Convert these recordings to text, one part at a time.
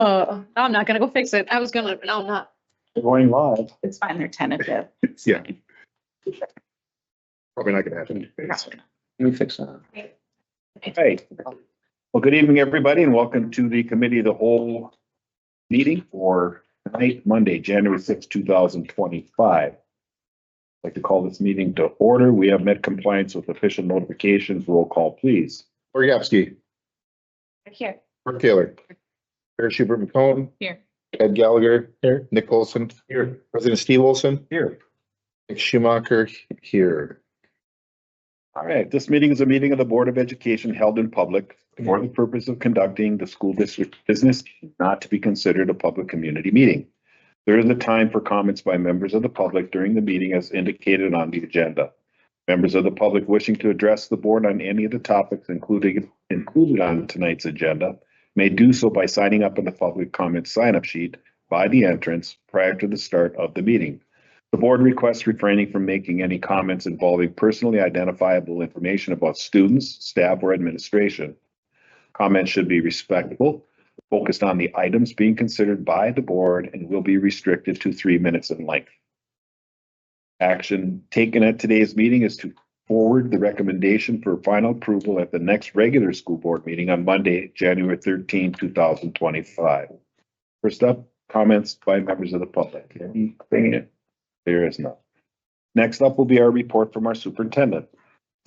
No, I'm not gonna go fix it. I was gonna, no, I'm not. Going live. It's fine, they're tentative. Yeah. Probably not gonna happen. Let me fix that. Hey, well, good evening, everybody, and welcome to the Committee of the Whole meeting for tonight, Monday, January 6, 2025. I'd like to call this meeting to order. We have met compliance with official notifications. Roll call, please. Borgowski, Here. Mark Taylor, Eric Schubert McCone, Here. Ed Gallagher, Here. Nick Olson, Here. President Steve Olson, Here. Nick Schumacher here. All right, this meeting is a meeting of the Board of Education held in public for the purpose of conducting the school district business, not to be considered a public community meeting. There is a time for comments by members of the public during the meeting as indicated on the agenda. Members of the public wishing to address the board on any of the topics included on tonight's agenda may do so by signing up on the public comment sign-up sheet by the entrance prior to the start of the meeting. The board requests refraining from making any comments involving personally identifiable information about students, staff, or administration. Comments should be respectful, focused on the items being considered by the board, and will be restricted to 3 minutes in length. Action taken at today's meeting is to forward the recommendation for final approval at the next regular school board meeting on Monday, January 13, 2025. First up, comments by members of the public. Anything? There is none. Next up will be our report from our superintendent.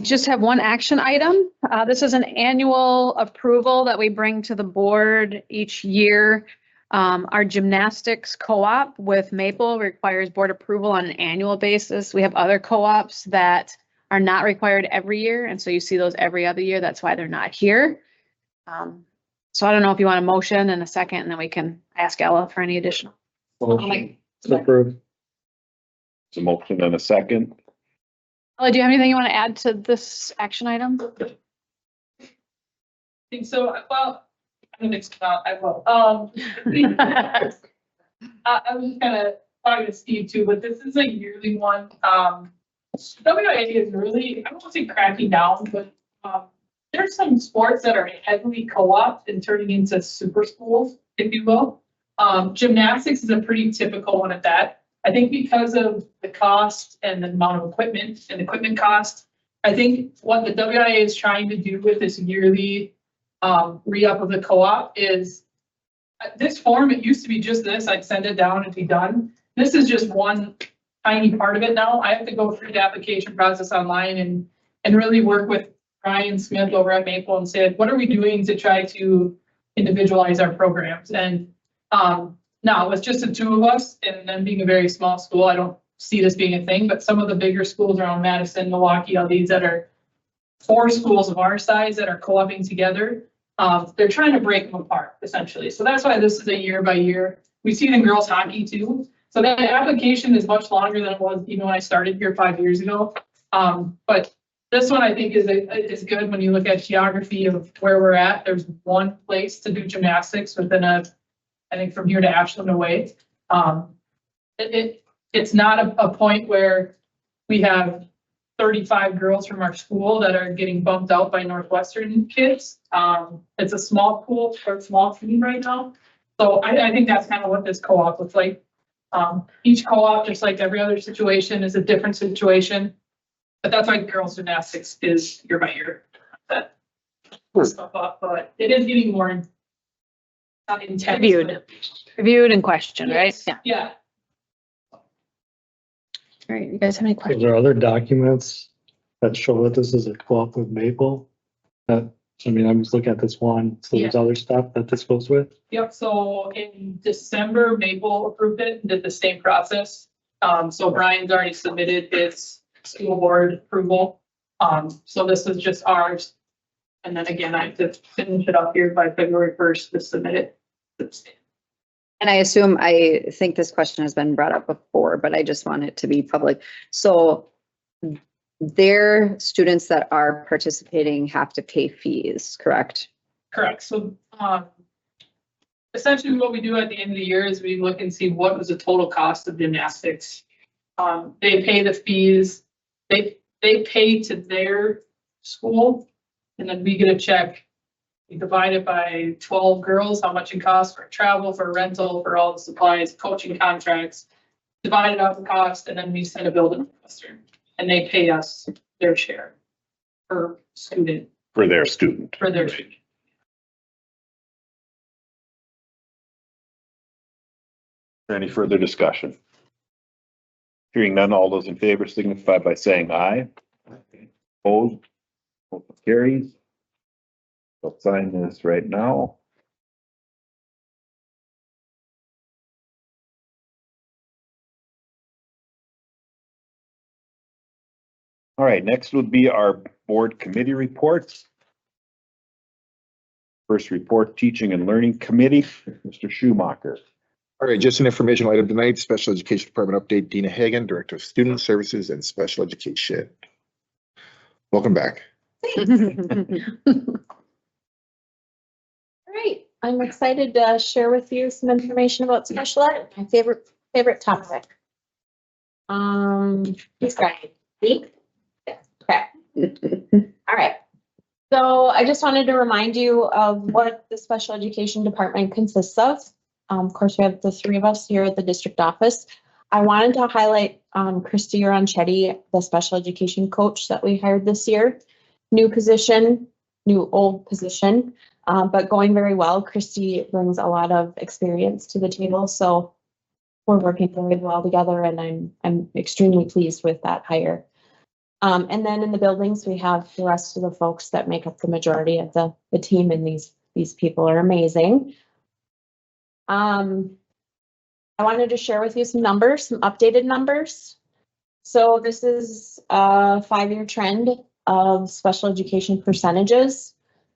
Just have one action item. This is an annual approval that we bring to the board each year. Our gymnastics co-op with Maple requires board approval on an annual basis. We have other co-ops that are not required every year, and so you see those every other year. That's why they're not here. So I don't know if you want a motion and a second, and then we can ask Ella for any additional. Approved. It's a motion and a second. Ella, do you have anything you want to add to this action item? I think so. Well, I'm gonna I will. I was just kind of talking to Steve too, but this is a yearly one. WIA is really, I don't want to say cracking down, but there's some sports that are heavily co-opted and turning into super schools, if you will. Gymnastics is a pretty typical one at that. I think because of the cost and the amount of equipment and equipment cost, I think what the WIA is trying to do with this yearly re-up of the co-op is this form, it used to be just this, I'd send it down and be done. This is just one tiny part of it now. I have to go through the application process online and really work with Brian Smith over at Maple and said, what are we doing to try to individualize our programs? And now it's just the two of us, and then being a very small school, I don't see this being a thing, but some of the bigger schools around Madison, Milwaukee, all these that are 4 schools of our size that are co-oping together, they're trying to break them apart essentially. So that's why this is a year by year. We see it in girls hockey too. So that application is much longer than it was even when I started here 5 years ago. But this one I think is good when you look at geography of where we're at. There's one place to do gymnastics within I think from here to Ashland away. It's not a point where we have 35 girls from our school that are getting bumped out by Northwestern kids. It's a small pool or small team right now. So I think that's kind of what this co-op looks like. Each co-op, just like every other situation, is a different situation. But that's why girls gymnastics is year by year. That stuff up, but it is getting more intense. Reviewed and questioned, right? Yes, yeah. All right, you guys have any Are questions? there other documents that show that this is a co-op with Maple? That, I mean, I'm just looking at this one, so there's other stuff that this goes with? Yep, so in December, Maple approved it and did the same process. So Brian's already submitted his school board approval. So this is just ours. And then again, I have to finish it up here by February 1st to submit it. And I think this question has been brought up before, but I just want it to be public. So their students that are participating have to pay fees, correct? Correct. So essentially what we do at the end of the year is we look and see what was the total cost of gymnastics. They pay the fees, they pay to their school, and then we get a check You divide it by 12 girls, how much it costs for travel, for rental, for all the supplies, coaching contracts. Divide it out the cost, and then we send a bill to the professor, and they pay us their share per student, For their student. for their student. Any further discussion? Hearing none, all those in favor signify by saying aye. Opposed? Motion carries. I'll sign this right now. All right, next would be our board committee reports. First report, Teaching and Learning Committee, Mr. Schumacher. All right, just an informational item tonight, Special Education Department update, Dina Hagan, Director of Student Services and Special Education. Welcome back. All right, I'm excited to share with you some information about special ed, my favorite topic. Who's got it? Me? Yeah, okay. All right. So I just wanted to remind you of what the special education department consists of. Of course, we have the three of us here at the district office. I wanted to highlight Christy Oronchetti, the special education coach that we hired this year. New position, new old position, but going very well. Christy brings a lot of experience to the table, so we're working very well together, and I'm extremely pleased with that hire. And then in the buildings, we have the rest of the folks that make up the majority of the team, and these people are amazing. I wanted to share with you some numbers, some updated numbers. So this is a 5-year trend of special education percentages.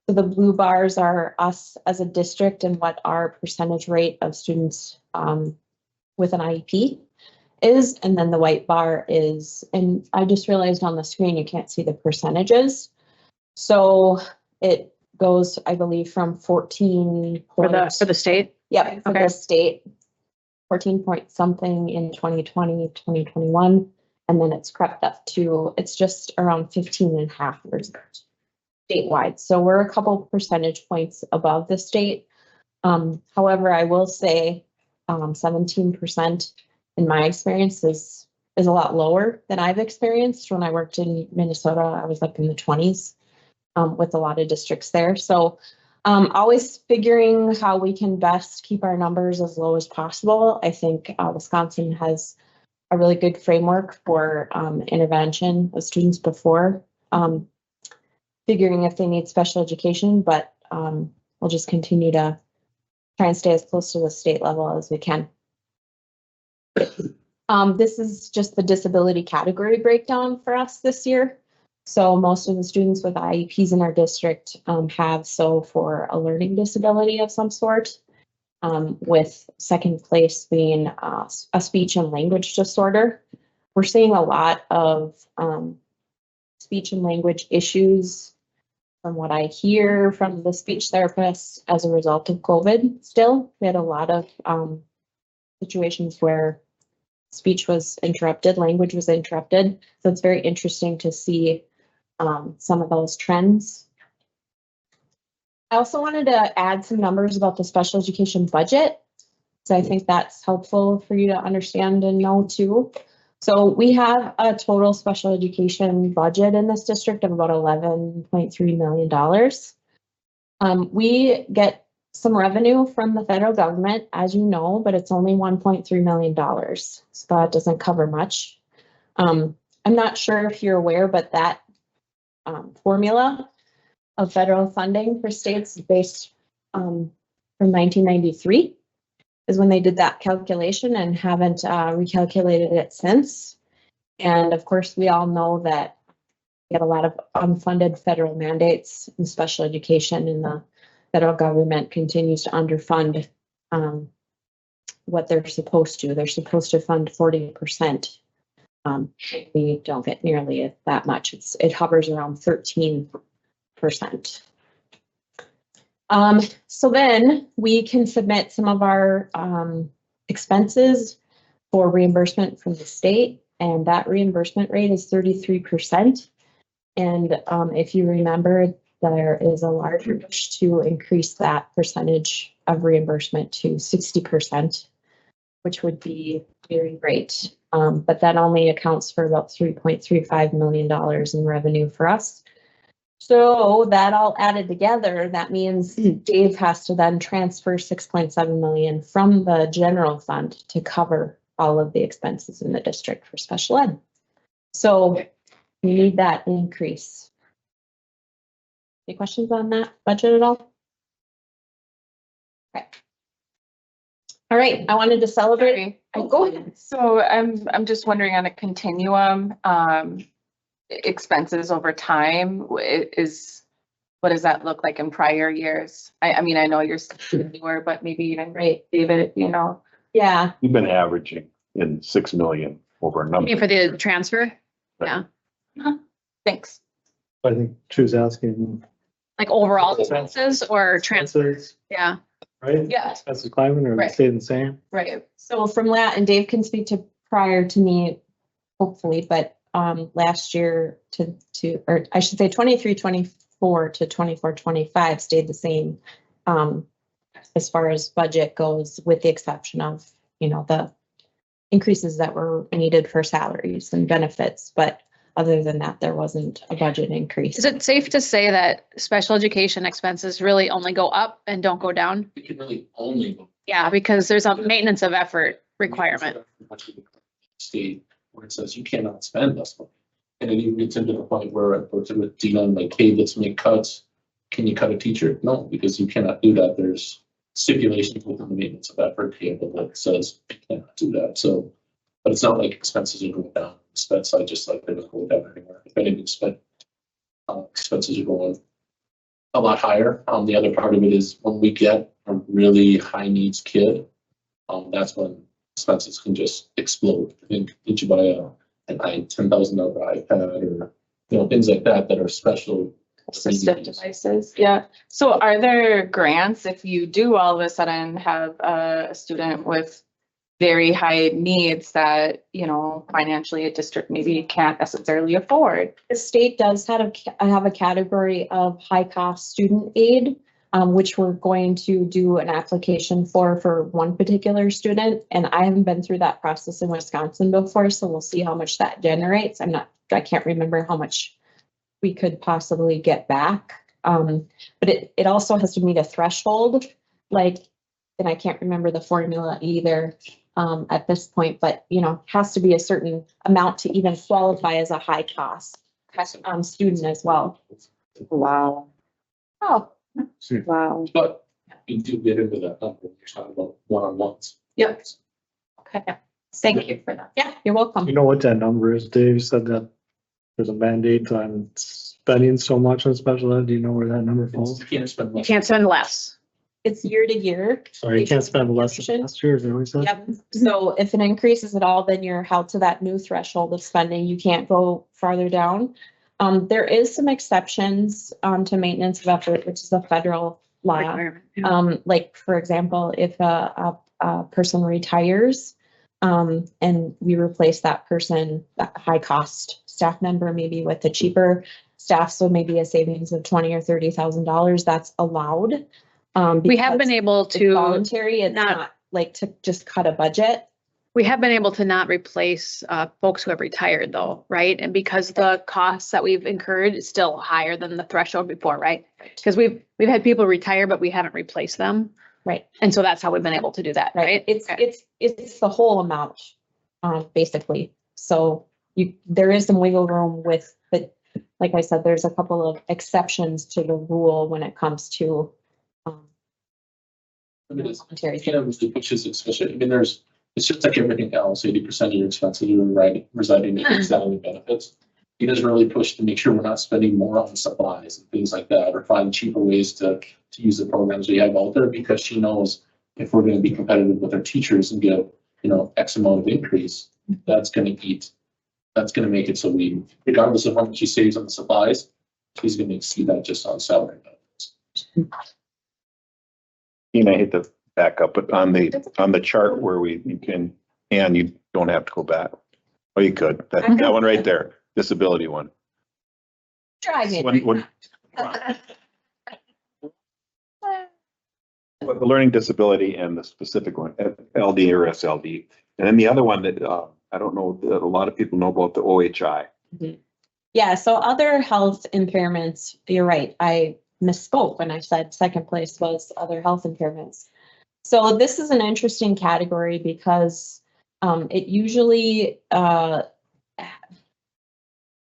So the blue bars are us as a district and what our percentage rate of students with an IEP is, and then the white bar is, and I just realized on the screen you can't see the percentages. So it goes, I believe, from 14 For the state? Yep, for Okay. the state, 14 point something in 2020, 2021, and then it's crept up to, it's just around 15.5% statewide. So we're a couple percentage points above the state. However, I will say 17% in my experience is a lot lower than I've experienced. When I worked in Minnesota, I was up in the 20s with a lot of districts there. So always figuring how we can best keep our numbers as low as possible. I think Wisconsin has a really good framework for intervention of students before figuring if they need special education, but we'll just continue to try and stay as close to the state level as we can. This is just the disability category breakdown for us this year. So most of the students with IEPs in our district have so for a learning disability of some sort, with second place being a speech and language disorder. We're seeing a lot of speech and language issues from what I hear from the speech therapists as a result of COVID still. We had a lot of situations where speech was interrupted, language was interrupted. So it's very interesting to see some of those trends. I also wanted to add some numbers about the special education budget. So I think that's helpful for you to understand and know too. So we have a total special education budget in this district of about $11.3 million. We get some revenue from the federal government, as you know, but it's only $1.3 million. So that doesn't cover much. I'm not sure if you're aware, but that formula of federal funding for states is based from 1993 is when they did that calculation and haven't recalculated it since. And of course, we all know that we have a lot of unfunded federal mandates in special education, and the federal government continues to underfund what they're supposed to. They're supposed to fund 40%. We don't get nearly that much. It hovers around 13%. So then we can submit some of our expenses for reimbursement from the state, and that reimbursement rate is 33%. And if you remember, there is a large push to increase that percentage of reimbursement to 60%, which would be very great. But that only accounts for about $3.35 million in revenue for us. So that all added together, that means Dave has to then transfer 6.7 million from the general fund to cover all of the expenses in the district for special ed. So we need that increase. Any questions on that budget at all? Okay. All right, I wanted to celebrate. Oh, go ahead. So I'm just wondering on a continuum, expenses over time what does that look like in prior years? I mean, I know you're newer, but maybe even Right. David, you know. Yeah, We've been averaging in 6 million over a number. For the transfer, yeah, Thanks. I think she was asking. like overall expenses or transfer, Expenses, yeah. right? Yeah. Expenses climbing or Right. staying the same? Right. so from that, and Dave can speak to prior to me, hopefully, but last year or I should say 23-24 to 24-25 stayed the same as far as budget goes, with the exception of, you know, the increases that were needed for salaries and benefits. But other than that, there wasn't a budget increase. Is it safe to say that special education expenses really only go up and don't go down? It can really only go. Yeah, because there's a maintenance of effort requirement. State where it says you cannot spend this money. And it even gets into the point where I worked with Dina and like, hey, let's make cuts. Can you cut a teacher? No, because you cannot do that. There's stipulations within the maintenance of effort table that says you cannot do that. So, but it's not like expenses are going down. Expense side, just like they're not going down anywhere. If anything, expenses are going a lot higher. The other part of it is when we get a really high needs kid, that's when expenses can just explode. I think, did you buy an $10,000 iPad or, you know, things like that that are special? Assistive devices, yeah. So are there grants if you do all of a sudden have a student with very high needs that, you know, financially a district maybe can't necessarily afford? The state does have a category of high cost student aid, which we're going to do an application for one particular student. And I haven't been through that process in Wisconsin before, so we'll see how much that generates. I can't remember how much we could possibly get back. But it also has to meet a threshold, and I can't remember the formula either at this point, but you know, has to be a certain amount to even qualify as a high cost student as well. Wow, Oh, wow. But you do get into that number when you're talking about one-on-ones. Yep. Okay, thank you for that. yeah, you're welcome. You know what that number is? Dave said that there's a mandate on spending so much on special ed. Do you know where that number falls? You can't spend You much. can't spend less. It's year to year. Sorry, you can't spend less than last year, is that what he said? Yep. So if it increases at all, then you're held to that new threshold of spending. You can't go farther down. There is some exceptions to maintenance of effort, which is a federal law. Requirement, yeah. Like, for example, if a person retires and we replace that person, that high cost staff member, maybe with a cheaper staff, so maybe a savings of $20,000 or $30,000, that's allowed. We have been able It's to, voluntary, it's not- not like to just cut a budget. we have been able to not replace folks who have retired though, right? And because the costs that we've incurred is still higher than the threshold before, right? Because we've had people retire, but we haven't replaced them. Right. And so that's how we've been able to do that, right? Okay. It's the whole amount, basically. So there is some wiggle room with, but like I said, there's a couple of exceptions to the rule when it comes to voluntary. Which is especially, I mean, it's just like everything else, 80% of your expenses are residing in salary benefits. He doesn't really push to make sure we're not spending more on supplies and things like that, or find cheaper ways to use the programs we have out there, because she knows if we're going to be competitive with our teachers and get, you know, X amount of increase, that's going to make it so we, regardless of how much she saves on the supplies, she's going to exceed that just on salary benefits. I hate to back up, but on the chart where you can, and you don't have to go back. Oh, you could. That one right there, disability one. Driving. But the learning disability and the specific one, LD or SLD. And then the other one that, I don't know, that a lot of people know about the OHI. Yeah, so other health impairments, you're right, I misspoke when I said second place was other health impairments. So this is an interesting category because it usually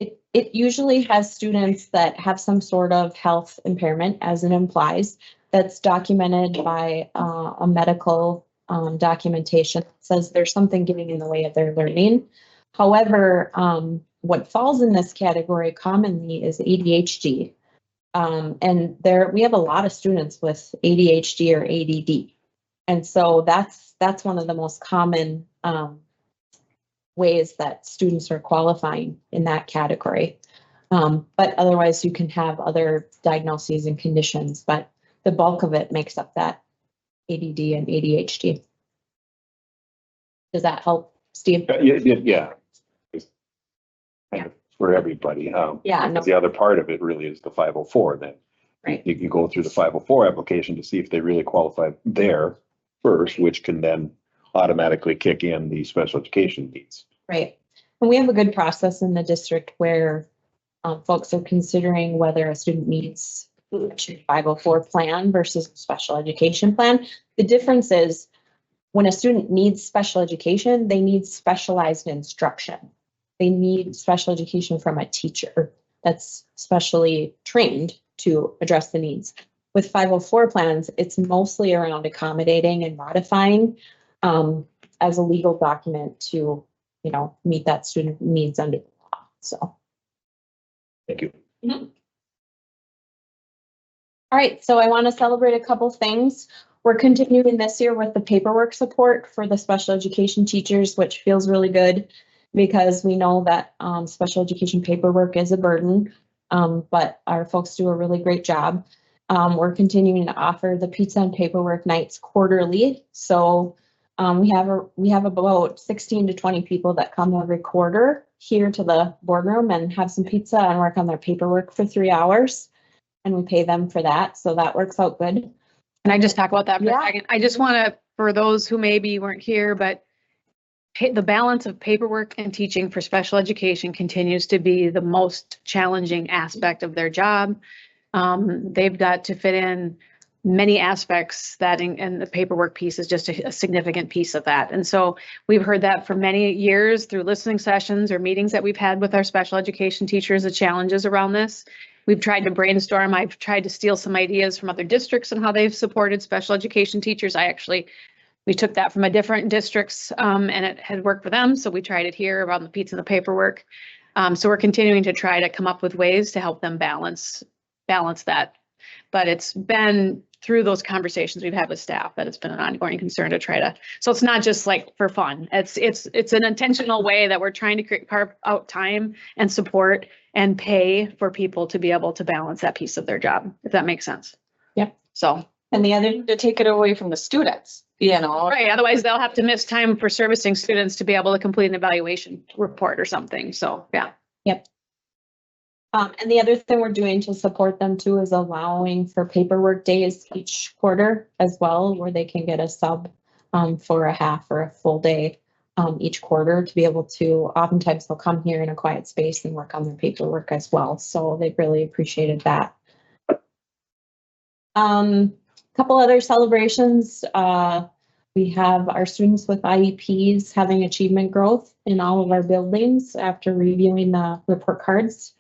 it usually has students that have some sort of health impairment, as it implies, that's documented by a medical documentation that says there's something getting in the way of their learning. However, what falls in this category commonly is ADHD. And we have a lot of students with ADHD or ADD. And so that's one of the most common ways that students are qualifying in that category. But otherwise you can have other diagnoses and conditions, but the bulk of it makes up that ADD and ADHD. Does that help, Steve? Yeah. It's kind of for everybody. Yeah, no. The other part of it really is the 504 then. Right. You can go through the 504 application to see if they really qualify there first, which can then automatically kick in the special education needs. Right. And we have a good process in the district where folks are considering whether a student needs a 504 plan versus a special education plan. The difference is when a student needs special education, they need specialized instruction. They need special education from a teacher that's specially trained to address the needs. With 504 plans, it's mostly around accommodating and modifying as a legal document to, meet that student needs under the law. So. Thank you. Mm-hmm. All right, so I want to celebrate a couple things. We're continuing this year with the paperwork support for the special education teachers, which feels really good because we know that special education paperwork is a burden, but our folks do a really great job. We're continuing to offer the pizza and paperwork nights quarterly. So we have about 16 to 20 people that come every quarter here to the boardroom and have some pizza and work on their paperwork for 3 hours. And we pay them for that. So that works out good. Can I just talk about that for Yeah. a second? I just want to, for those who maybe weren't here, but the balance of paperwork and teaching for special education continues to be the most challenging aspect of their job. They've got to fit in many aspects and the paperwork piece is just a significant piece of that. And so we've heard that for many years through listening sessions or meetings that we've had with our special education teachers, the challenges around this. We've tried to brainstorm. I've tried to steal some ideas from other districts and how they've supported special education teachers. We took that from a different districts and it had worked for them. So we tried it here around the pizza and the paperwork. So we're continuing to try to come up with ways to help them balance that. But it's been through those conversations we've had with staff that it's been an ongoing concern to try to, so it's not just like for fun. It's an intentional way that we're trying to carve out time and support and pay for people to be able to balance that piece of their job, if that makes sense. Yep. So. And the other, to take it away from the students, Right, otherwise they'll have to miss time for servicing students to be able to complete an evaluation report or something, so, yeah. Yep. And the other thing we're doing to support them too is allowing for paperwork days each quarter as well, where they can get a sub for a half or a full day each quarter to be able to, oftentimes they'll come here in a quiet space and work on their paperwork as well. So they've really appreciated that. Couple other celebrations. We have our students with IEPs having achievement growth in all of our buildings after reviewing the report cards.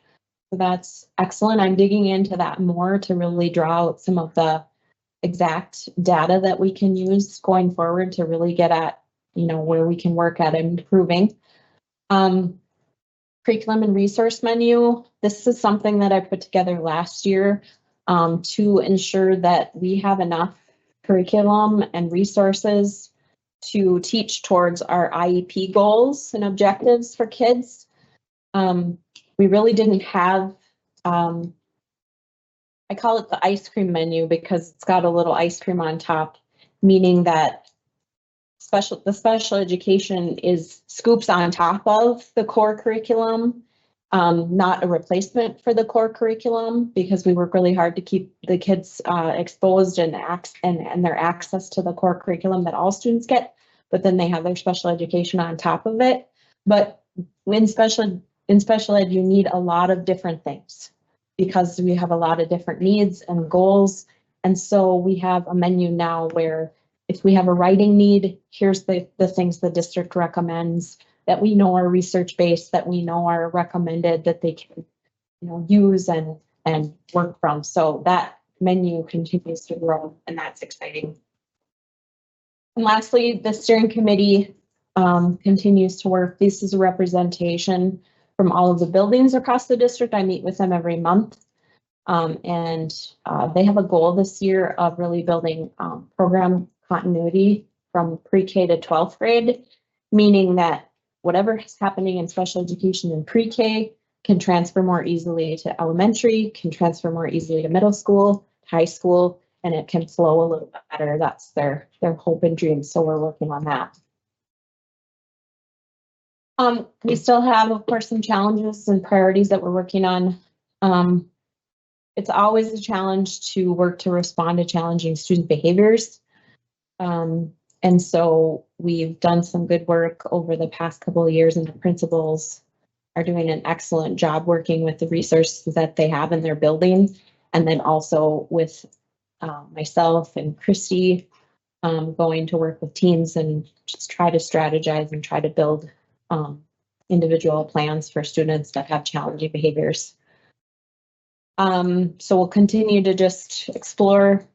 So that's excellent. I'm digging into that more to really draw out some of the exact data that we can use going forward to really get at, where we can work at improving. Curriculum and resource menu. This is something that I put together last year to ensure that we have enough curriculum and resources to teach towards our IEP goals and objectives for kids. We really didn't have, I call it the ice cream menu because it's got a little ice cream on top, meaning that the special education is scoops on top of the core curriculum Not a replacement for the core curriculum because we work really hard to keep the kids exposed and their access to the core curriculum that all students get, but then they have their special education on top of it. But in special ed, you need a lot of different things because we have a lot of different needs and goals. And so we have a menu now where if we have a writing need, here's the things the district recommends that we know are research-based, that we know are recommended, that they can, use and work from. So that menu continues to grow, and that's exciting. And lastly, the steering committee continues to work. This is a representation from all of the buildings across the district. I meet with them every month. And they have a goal this year of really building program continuity from pre-K to 12th grade, meaning that whatever is happening in special education in pre-K can transfer more easily to elementary, can transfer more easily to middle school, high school, and it can flow a little bit better. That's their hope and dream. So we're working on that. We still have, of course, some challenges and priorities that we're working on. It's always a challenge to work to respond to challenging student behaviors. And so we've done some good work over the past couple of years, and the principals are doing an excellent job working with the resources that they have in their building. And then also with myself and Christy going to work with teams and just try to strategize and try to build individual plans for students that have challenging behaviors. So we'll continue to just explore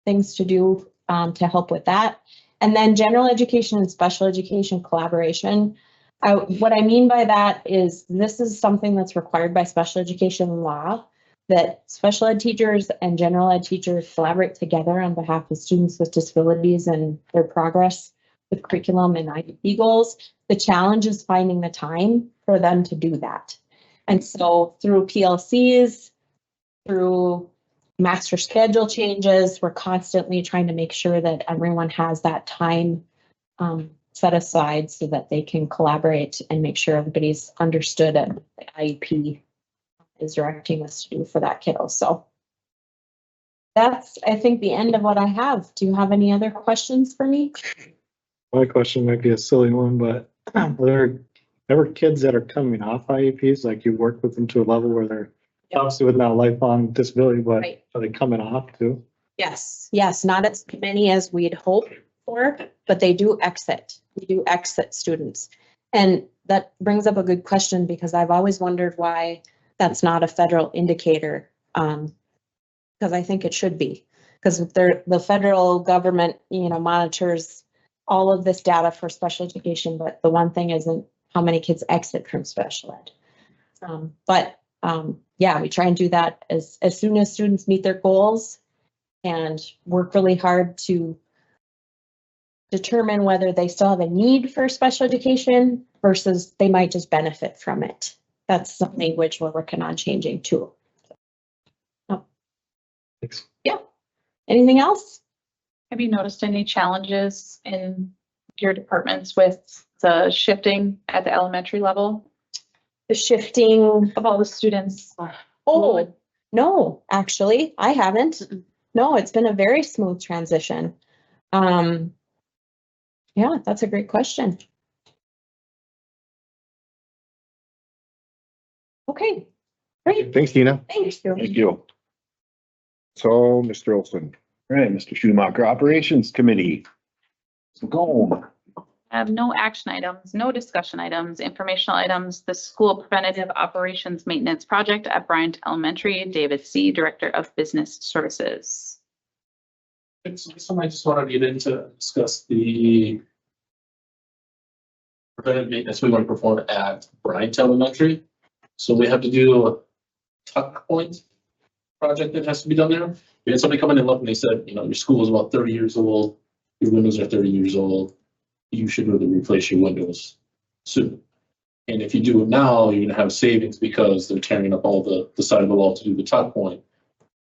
things to do to help with that. And then general education and special education collaboration. What I mean by that is this is something that's required by special education law, that special ed teachers and general ed teachers collaborate together on behalf of students with disabilities and their progress with curriculum and IEP goals. The challenge is finding the time for them to do that. And so through PLCs, through master schedule changes, we're constantly trying to make sure that everyone has that time set aside so that they can collaborate and make sure everybody's understood and the IEP is directing us to do for that kiddo. So that's, I think, the end of what I have. Do you have any other questions for me? My question might be a silly one, but are there ever kids that are coming off IEPs, like you work with them to a level where they're obviously with not a lifelong disability, but Right. are they coming off too? Yes, not as many as we'd hope for, but they do exit. We do exit students. And that brings up a good question because I've always wondered why that's not a federal indicator. Because I think it should be. Because the federal government, monitors all of this data for special education, but the one thing isn't how many kids exit from special ed. Yeah, we try and do that as soon as students meet their goals and work really hard to determine whether they still have a need for special education versus they might just benefit from it. That's something which we're working on changing too. Thanks. Yeah. Anything else? Have you noticed any challenges in your departments with the shifting at the elementary level The shifting. of all the students? Oh, no, actually, I haven't. No, it's been a very smooth transition. Yeah, that's a great question. Okay, great. Thanks, Tina. Thank you. Thank you. All So, Mr. Olson. right, Mr. Schumacher, Operations Committee. So go. I have no action items, no discussion items, informational items, the school preventative operations maintenance project at Bryant Elementary, David C., Director of Business Services. So I just wanted to get into discuss the preventive maintenance we want to perform at Bryant Elementary. So we have to do a tuck point project that has to be done there. We had somebody come in and look and they said, your school is about 30 years old, your windows are 30 years old. You should really replace your windows soon. And if you do it now, you're gonna have savings because they're tearing up all the side of the wall to do the tuck point.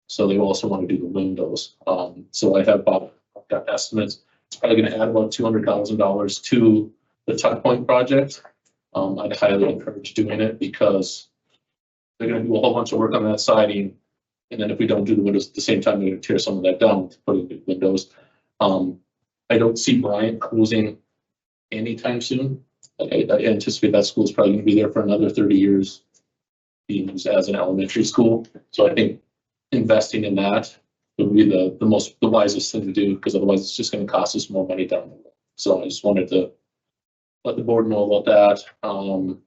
So they also want to do the windows. So I have got estimates. It's probably gonna add about $200,000 to the tuck point project. I'd highly encourage doing it because they're gonna do a whole bunch of work on that siding. And then if we don't do the windows at the same time, they're gonna tear some of that down to put in new windows. I don't see Bryant closing anytime soon. I anticipate that school is probably gonna be there for another 30 years, being used as an elementary school. So I think investing in that would be the wisest thing to do, because otherwise it's just gonna cost us more money down the road. So I just wanted to let the board know about that.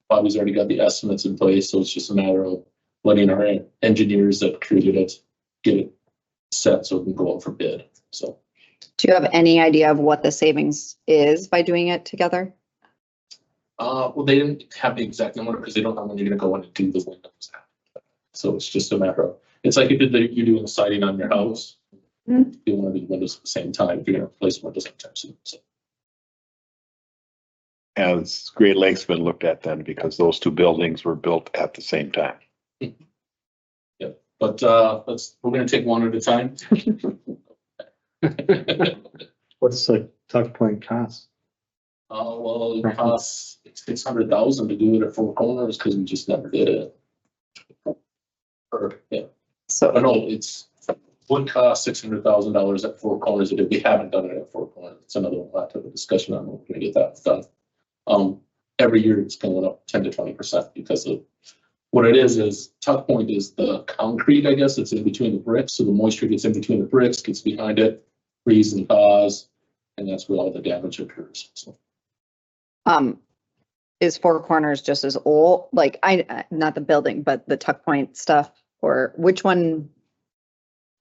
Bobby's already got the estimates in place, so it's just a matter of letting our engineers that created it get it set so it can go out for bid. So. Do you have any idea of what the savings is by doing it together? Well, they didn't have the exact number because they don't know when you're gonna go in and do the windows. So it's just a matter of, it's like you're doing the siding on your house. Mhm. You want to do windows at the same time if you're gonna replace windows sometime soon. So. Has Great Lakes been looked at then, because those two buildings were built at the same time? Yeah, but we're gonna take one at a time. What's the tuck point cost? Well, it costs $600,000 to do it at Four Corners because we just never did it. Or, yeah, So, no, would cost $600,000 at Four Corners if we haven't done it at Four Corners. It's another one, we'll have to have a discussion on when we're gonna get that done. Every year it's going up 10 to 20% because of what it is tuck point is the concrete, I guess, it's in between the bricks. So the moisture gets in between the bricks, gets behind it, freeze and thaws, and that's where all the damage occurs. So. is Four Corners just as old? Like not the building, but the tuck point stuff, or which one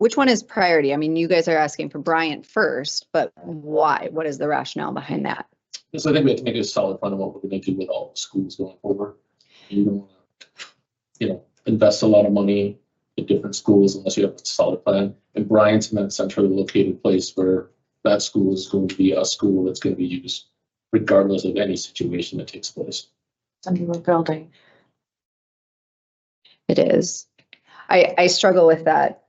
is priority? I mean, you guys are asking for Bryant first, but why? What is the rationale behind that? So I think we have to make a solid plan of what we're going to do with all the schools going forward. You don't want to, invest a lot of money in different schools unless you have a solid plan. And Bryant's in that centrally located place where that school is going to be a school that's going to be used regardless of any situation that takes place. It's a newer building. It is. I struggle with that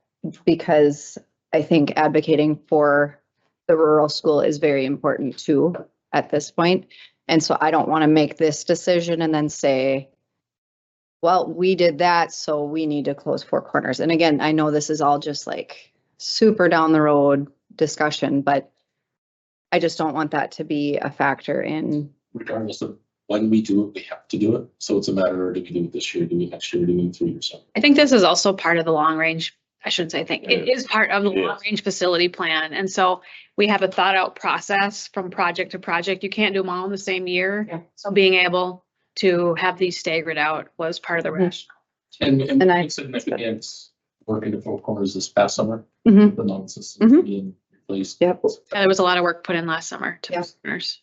because I think advocating for the rural school is very important too at this point. And so I don't want to make this decision and then say, well, we did that, so we need to close Four Corners. And again, I know this is all just like super down the road discussion, but I just don't want that to be a factor in. Regardless of when we do it, we have to do it. So it's a matter of, do we do it this year, do we next year, do we in 3 years? I think this is also part of the long range, I shouldn't say think, it is part of the Yes. long range facility plan. And so we have a thought out process from project to project. You can't do them all in the same year. Yeah. So being able to have these staggered out was part of the rationale. And And I- it's significant working at Four Corners this past summer, Mhm. the non-system Mhm. being replaced. Yep. And there was a lot of work put in last summer to Yeah. partners.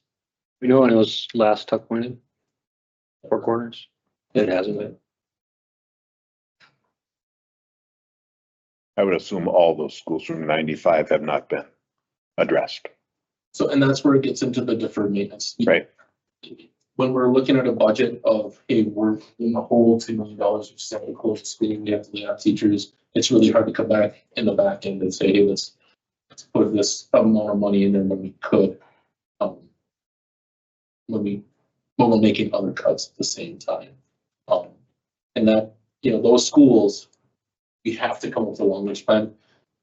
We know when it was last tuck pointed? Four Corners? It hasn't been. I would assume all those schools from 95 have not been addressed. So, and that's where it gets into the deferred maintenance. Right. When we're looking at a budget of, hey, we're in the hole $2 million, we just have to close the school, we have to lay off teachers. It's really hard to come back in the back end and say, hey, let's put this amount of money in there when we could. When we're making other cuts at the same time. And that, those schools, we have to come up with a long-range plan.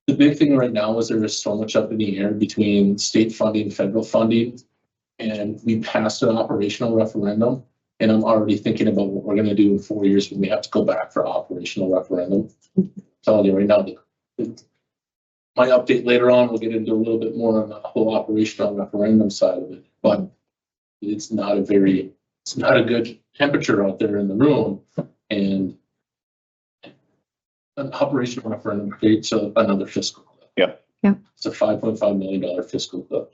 The big thing right now is there is so much up in the air between state funding, federal funding, and we passed an operational referendum. And I'm already thinking about what we're going to do in 4 years when we have to go back for operational referendum. I'm telling you right now, my update later on, we'll get into a little bit more on the whole operational referendum side of it, but it's not a good temperature out there in the room, and an operational referendum creates another fiscal cliff. Yeah. Yeah. It's a $5.5 million fiscal cliff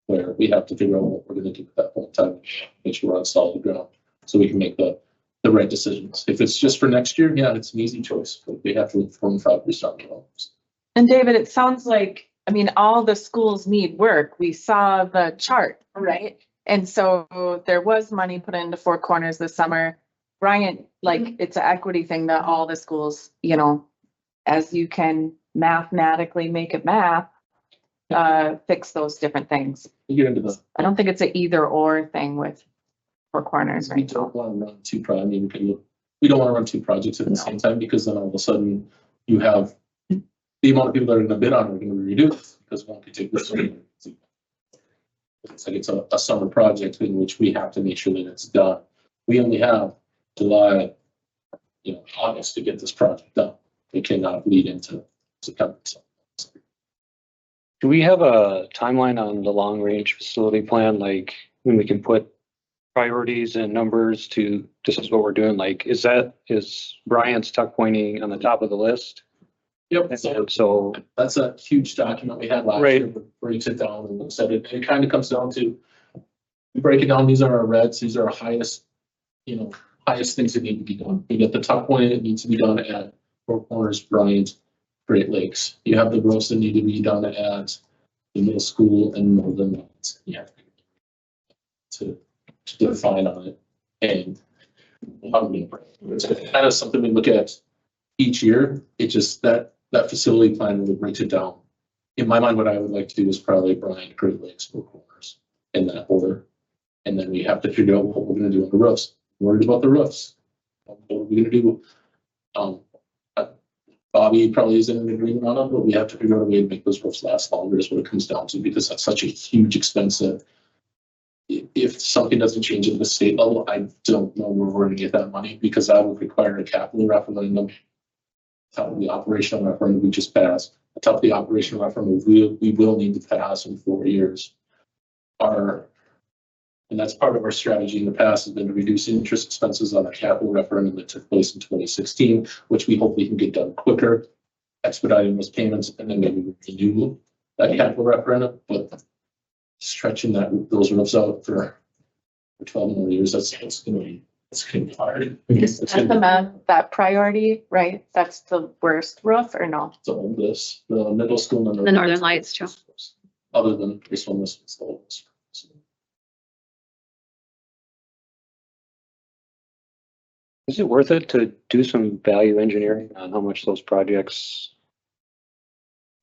where we have to figure out what we're going to do at that point in time, make sure we're on solid ground so we can make the right decisions. If it's just for next year, yeah, it's an easy choice, but we have to look 4 and 5 years down the road. And David, it sounds like, all the schools need work. We saw the chart, right? And so there was money put into Four Corners this summer. Bryant, it's an equity thing that all the schools, as you can mathematically make it math, fix those different things. You get into the I don't think it's an either or thing with Four Corners we right now. don't want to run too proud. We can look we don't want to run two projects at the same time, because then all of a sudden you have the amount of people that are gonna bid on it are gonna be reduced, because one could take this one. It's like it's a summer project in which we have to make sure that it's done. We only have July, August to get this project done. It cannot lead into September. Do we have a timeline on the long range facility plan, like when we can put priorities and numbers to, this is what we're doing, like, is Brian's tuck pointing on the top of the list? Yep. And so, That's a huge document we had last Right. year, but breaks it down and looks at it. It kind of comes down to, we break it down, these are our reds, these are our highest, highest things that need to be done. You get the top point, it needs to be done at Four Corners, Bryant, Great Lakes. You have the roads that need to be done at the middle school and Northern Lights. You have to define on it. And it's kind of something we look at each year. It just, that facility plan really breaks it down. In my mind, what I would like to do is probably Bryant, Great Lakes, Four Corners in that order. And then we have to figure out what we're gonna do on the roofs. Worried about the roofs. What are we gonna do? Bobby probably isn't in agreement on it, but we have to figure out a way to make those roofs last longer is what it comes down to, because that's such a huge expense that if something doesn't change at the state level, I don't know where we're gonna get that money, because that would require a capital referendum. Top of the operational referendum we just passed, the top of the operational referendum we will need to pass in 4 years. And that's part of our strategy in the past, has been to reduce interest expenses on the capital referendum that took place in 2016, which we hope we can get done quicker, expediting those payments, and then maybe renew that capital referendum. But stretching those roofs out for 12 more years, it's gonna be hard. Is that priority, right? That's the worst roof or no? The oldest, the middle school and The Northern Lights too. Other than this one, this one's the oldest. is it worth it to do some value engineering on how much those projects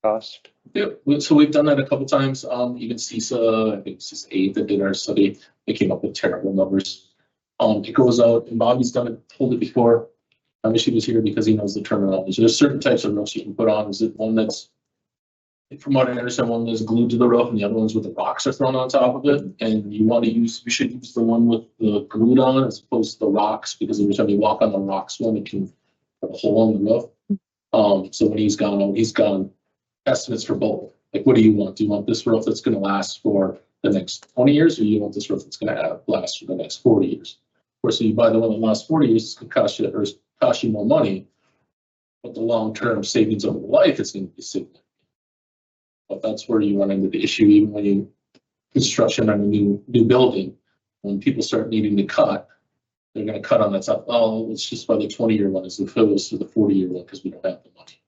cost? Yeah, so we've done that a couple times. Even CISA, I think CISA 8 that did our study, they came up with terrible numbers. It goes out, and Bobby's done it, told it before. I wish he was here because he knows the terminology. There's certain types of roofs you can put on. Is it one that's, from what I understand, one that's glued to the roof, and the other ones with the rocks are thrown on top of it. And you should use the one with the glued on as opposed to the rocks, because every time you walk on the rocks one, it can put a hole in the roof. So when he's gone estimates for both. Like, what do you want? Do you want this roof that's going to last for the next 20 years, or do you want this roof that's going to last for the next 40 years? Of course, if you buy the one that lasts 40 years, it's going to cost you more money, but the long-term savings over the life is going to be significant. But that's where you run into the issue, even when you construction on a new building. When people start needing to cut, they're going to cut on that stuff. Oh, let's just buy the 20-year one as opposed to the 40-year one because we don't have the money.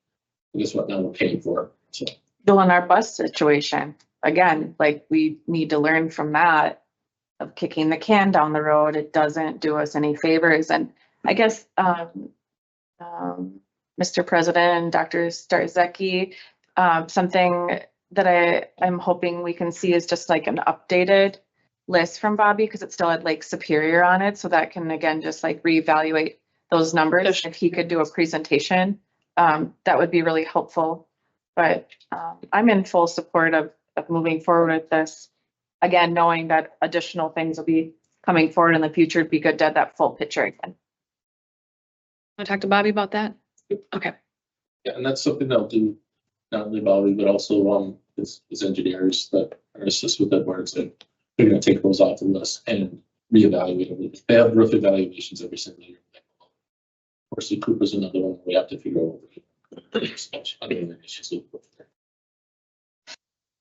And guess what? Now we're paying for it. So. Still in our bus situation, again, like we need to learn from that of kicking the can down the road. It doesn't do us any favors. And I guess, Mr. President, Dr. Starzecki, something that I'm hoping we can see is just like an updated list from Bobby, because it still had Lake Superior on it. So that can, again, just like reevaluate those numbers. If he could do a presentation, that would be really helpful. But I'm in full support of moving forward with this. Again, knowing that additional things will be coming forward in the future, it'd be good to have that full picture again. Want to talk to Bobby about that? Okay. Yeah, and that's something they'll do, not only Bobby, but also his engineers that are assist with that, where it's like, they're going to take those off the list and reevaluate them. They have roof evaluations every single year. Of course, the Cooper's another one we have to figure out.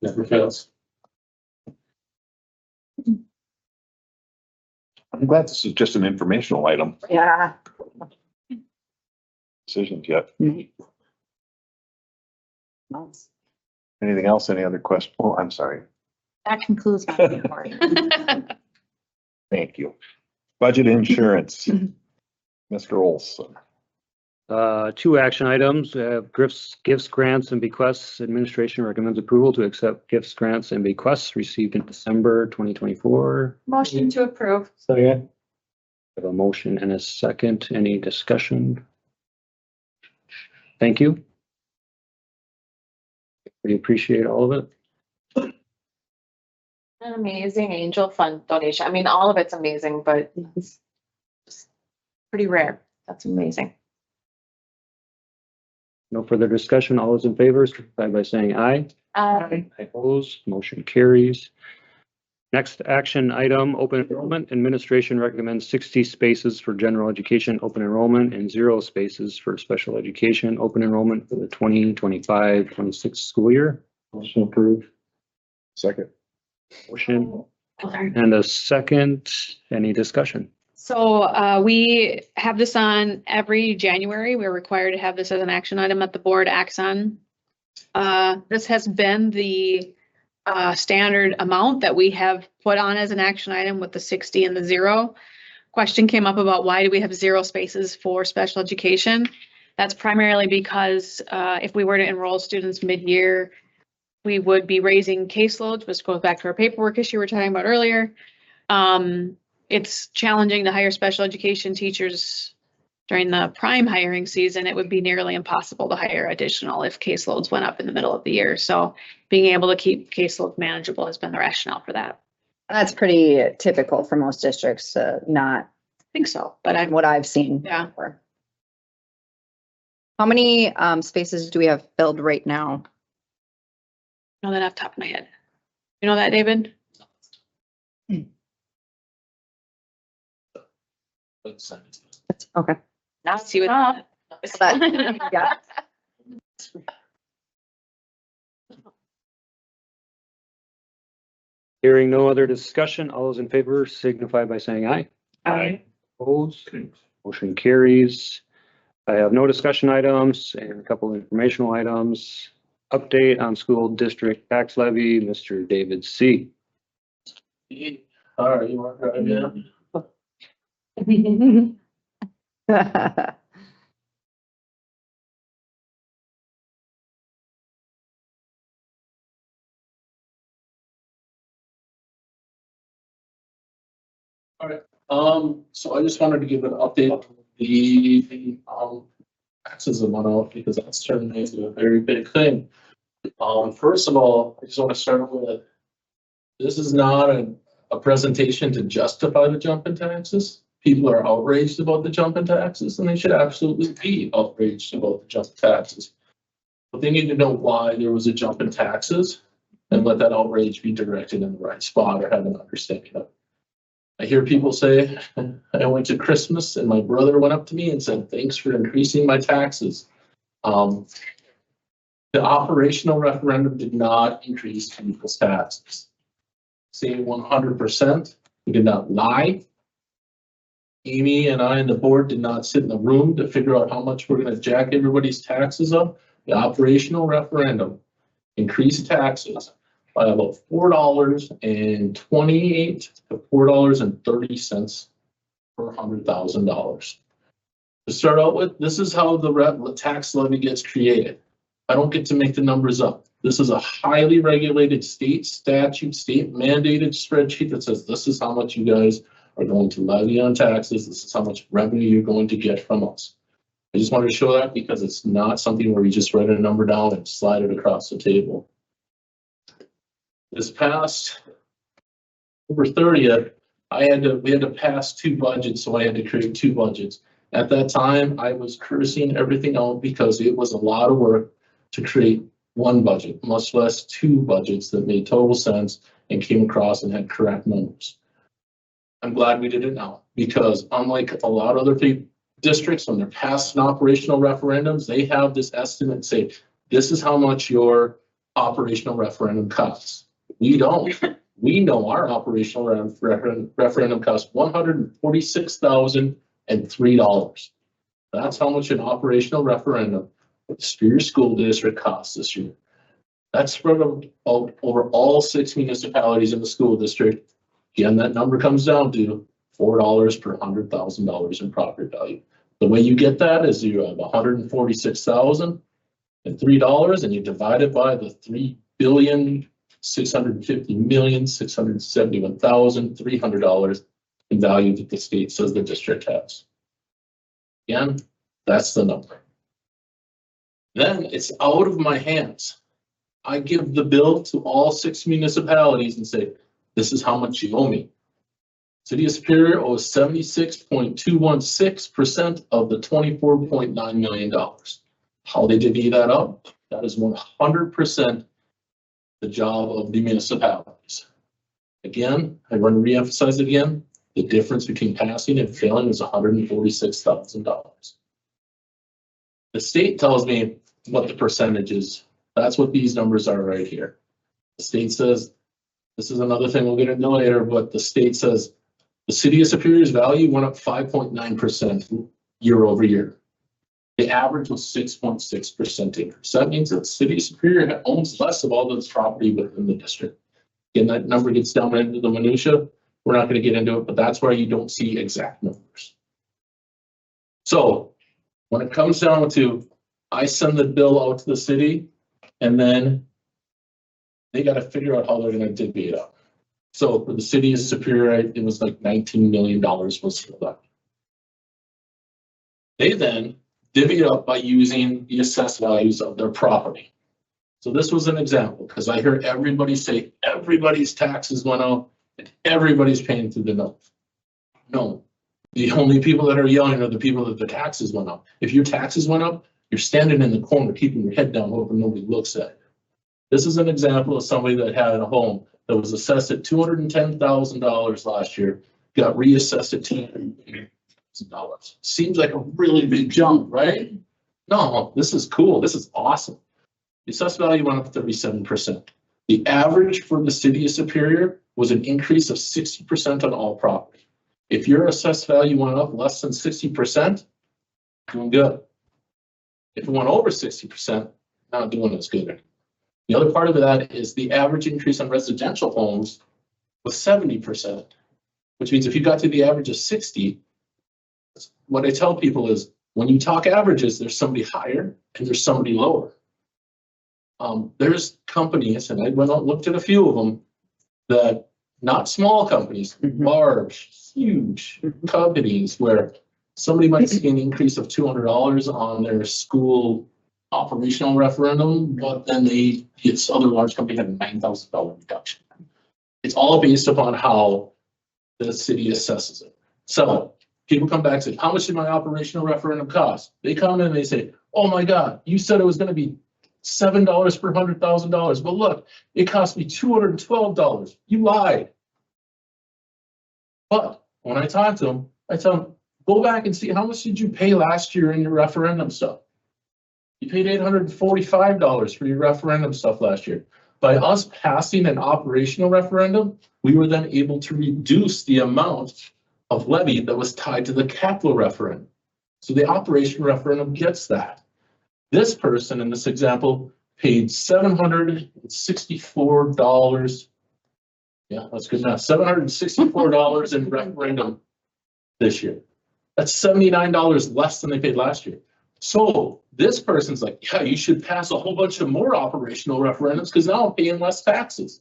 Never fails. I'm glad this is just an informational item. Yeah. Decisions yet. Anything else? Any other question? Oh, I'm sorry. That concludes my report. Thank you. Budget insurance. Mr. Olson. 2 action items, gifts, grants, and bequests. Administration recommends approval to accept gifts, grants, and bequests received in December 2024. Motion to approve. So, yeah, have a motion and a second. Any discussion? Thank you. We appreciate all of it. An amazing angel fund donation. I mean, all of it's amazing, but it's just pretty rare. That's amazing. No further discussion. All those in favor, signify by saying aye. Opposed, motion carries. Next action item, open enrollment. Administration recommends 60 spaces for general education open enrollment and 0 spaces for special education open enrollment for the 2025-26 school year. Motion approved. Second. Motion and a second. Any discussion? So we have this on every January. We're required to have this as an action item that the board acts on. This has been the standard amount that we have put on as an action item with the 60 and the 0. Question came up about why do we have 0 spaces for special education? That's primarily because if we were to enroll students mid-year, we would be raising caseloads, which goes back to our paperwork issue we were talking about earlier. It's challenging to hire special education teachers during the prime hiring season. It would be nearly impossible to hire additional if caseloads went up in the middle of the year. So being able to keep caseloads manageable has been the rationale for that. That's pretty typical for most districts, not I think so, but I'm, what I've seen. yeah. before. How many spaces do we have filled right now? I know that off the top of my head. You know that, David? Okay. Now see what. But, yeah. Hearing no other discussion, all those in favor signify by saying aye. Aye. Opposed, motion carries. I have no discussion items and a couple of informational items. Update on school district tax levy, Mr. David C. All right, you want to drive in? All right, so I just wanted to give an update on the taxes that went out because that's turned into a very big thing. First of all, I just want to start with, this is not a presentation to justify the jump in taxes. People are outraged about the jump in taxes and they should absolutely be outraged about the jump in taxes. But they need to know why there was a jump in taxes and let that outrage be directed in the right spot or have an understanding of it. I hear people say, I went to Christmas and my brother went up to me and said, thanks for increasing my taxes. The operational referendum did not increase people's taxes. Say 100%, we did not lie. Amy and I and the board did not sit in the room to figure out how much we're going to jack everybody's taxes up. The operational referendum increased taxes by about $4.28 to $4.30 per $100,000. To start out with, this is how the tax levy gets created. I don't get to make the numbers up. This is a highly regulated state statute, state mandated spreadsheet that says this is how much you guys are going to levy on taxes. This is how much revenue you're going to get from us. I just wanted to show that because it's not something where we just write a number down and slide it across the table. This past October 30th, we had to pass 2 budgets, so I had to create 2 budgets. At that time, I was cursing everything out because it was a lot of work to create 1 budget, much less 2 budgets that made total sense and came across and had correct numbers. I'm glad we did it now because unlike a lot of other districts, when they're passing operational referendums, they have this estimate say, this is how much your operational referendum costs. We don't. We know our operational referendum costs $146,003. That's how much an operational referendum for the Superior School District costs this year. That's spread out over all 6 municipalities in the school district. Again, that number comes down to $4 per $100,000 in property value. The way you get that is you have $146,003 and you divide it by the $3,650,671,300. in value that the state says the district has. Again, that's the number. Then it's out of my hands. I give the bill to all 6 municipalities and say, this is how much you owe me. City of Superior owes 76.216% of the $24.9 million. How they divvy that up? That is 100% the job of the municipalities. Again, I want to reemphasize it again. The difference between passing and failing is $146,000. The state tells me what the percentage is. That's what these numbers are right here. The state says, this is another thing we'll get into later, but the state says the City of Superior's value went up 5.9% year over year. The average was 6.6% increase. That means that the City of Superior owns less of all this property within the district. Again, that number gets down into the minutia. We're not going to get into it, but that's why you don't see exact numbers. So when it comes down to, I send the bill out to the city, and then they got to figure out how they're going to divvy it up. So for the City of Superior, it was like $19 million was for that. They then divvy it up by using the assessed values of their property. So this was an example, because I hear everybody say everybody's taxes went up and everybody's paying through the nose. No, the only people that are yelling are the people that the taxes went up. If your taxes went up, you're standing in the corner, keeping your head down, hoping nobody looks at it. This is an example of somebody that had a home that was assessed at $210,000 last year, got reassessed at $280,000. Seems like a really big jump, right? No, this is cool. This is awesome. The assessed value went up 37%. The average for the City of Superior was an increase of 60% on all property. If your assessed value went up less than 60%, doing good. If it went over 60%, not doing as good. The other part of that is the average increase on residential homes was 70%, which means if you got to the average of 60, what I tell people is when you talk averages, there's somebody higher and there's somebody lower. There's companies, and I went out and looked at a few of them, that not small companies, large, huge companies where somebody might see an increase of $200 on their school operational referendum, but then this other large company had a $9,000 reduction. It's all based upon how the city assesses it. So people come back and say, how much did my operational referendum cost? They come in and they say, oh my God, you said it was going to be $7 per $100,000. But look, it cost me $212. You lied. But when I talk to them, I tell them, go back and see how much did you pay last year in your referendum stuff? You paid $845 for your referendum stuff last year. By us passing an operational referendum, we were then able to reduce the amount of levy that was tied to the capital referendum. So the operational referendum gets that. This person in this example paid $764. Yeah, that's good enough. $764 in referendum this year. That's $79 less than they paid last year. So this person's like, yeah, you should pass a whole bunch of more operational referendums because now I'm paying less taxes.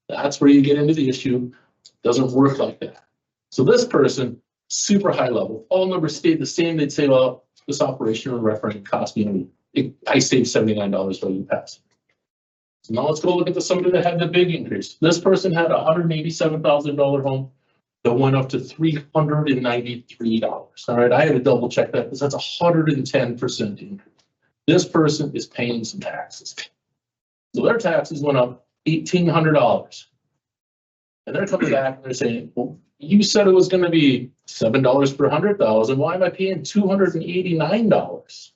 That's where you get into the issue. It doesn't work like that. So this person, super high level, all numbers stayed the same. They'd say, well, this operational referendum cost me, I saved $79 while you pass it. So now let's go look at somebody that had the big increase. This person had a $187,000 home that went up to $393. All right, I had to double check that because that's 110% increase. This person is paying some taxes. So their taxes went up $1,800. And they're coming back and they're saying, well, you said it was going to be $7 per 100,000. Why am I paying $289?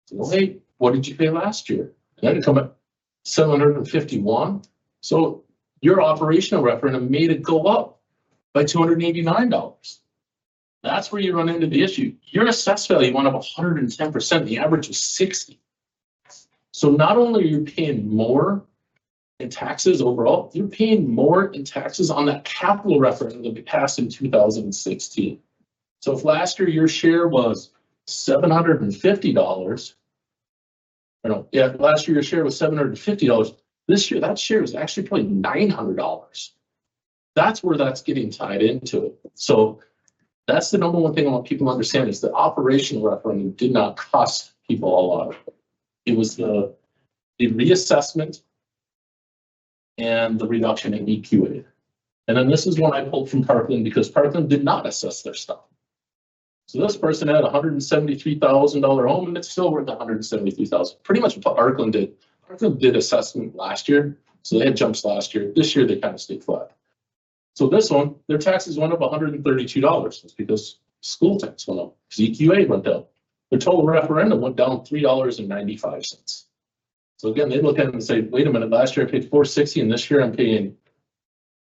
So, hey, what did you pay last year? And then it come up $751. So your operational referendum made it go up by $289. That's where you run into the issue. Your assessed value went up 110%. The average was 60. So not only are you paying more in taxes overall, you're paying more in taxes on that capital referendum that we passed in 2016. So if last year your share was $750, last year your share was $750. This year that share is actually probably $900. That's where that's getting tied into it. So that's the number one thing I want people to understand is the operational referendum did not cost people a lot. It was the reassessment and the reduction in EQA. And then this is one I pulled from Parkland because Parkland did not assess their stuff. So this person had a $173,000 home and it's still worth $173,000. Pretty much what Parkland did. Parkland did assessment last year, so they had jumps last year. This year they kind of stayed flat. So this one, their taxes went up $132. That's because school tax went up, because EQA went down. Their total referendum went down $3.95. So again, they look at it and say, wait a minute, last year I paid $460 and this year I'm paying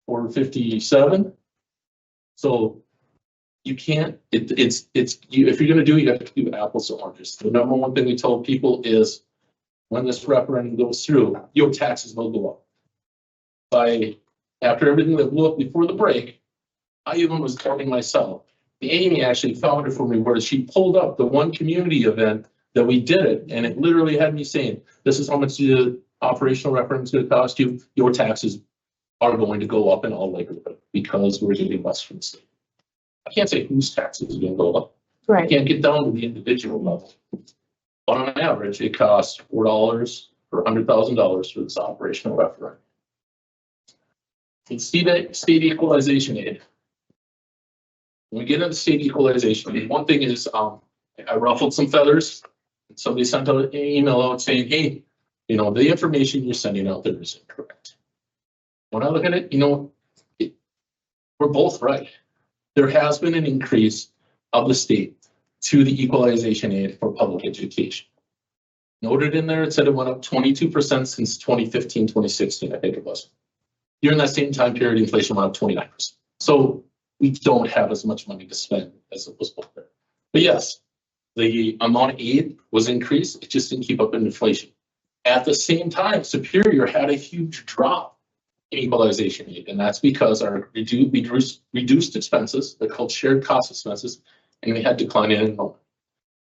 $457. So you can't, if you're gonna do it, you have to do apples to oranges. The number one thing we told people is when this referendum goes through, your taxes will go up. After everything that blew up before the break, I even was telling myself, Amy actually found it for me where she pulled up the one community event that we did it, and it literally had me saying, this is how much the operational referendum is going to cost you. Your taxes are going to go up in all likelihood because we're getting less from the state. I can't say whose taxes are going to go up. I Right. can't get down to the individual level. But on average, it costs $4 for $100,000 for this operational referendum. In state equalization aid. When we get into state equalization aid, one thing is I ruffled some feathers. Somebody sent out an email out saying, hey, you know, the information you're sending out there is incorrect. When I look at it, you know, we're both right. There has been an increase of the state to the equalization aid for public education. Noted in there, it said it went up 22% since 2015, 2016, I think it was. During that same time period, inflation went up 29%. So we don't have as much money to spend as it was before. But yes, the amount of aid was increased. It just didn't keep up with inflation. At the same time, Superior had a huge drop in equalization aid, and that's because our reduced expenses, they're called shared cost expenses, and we had declining enrollment.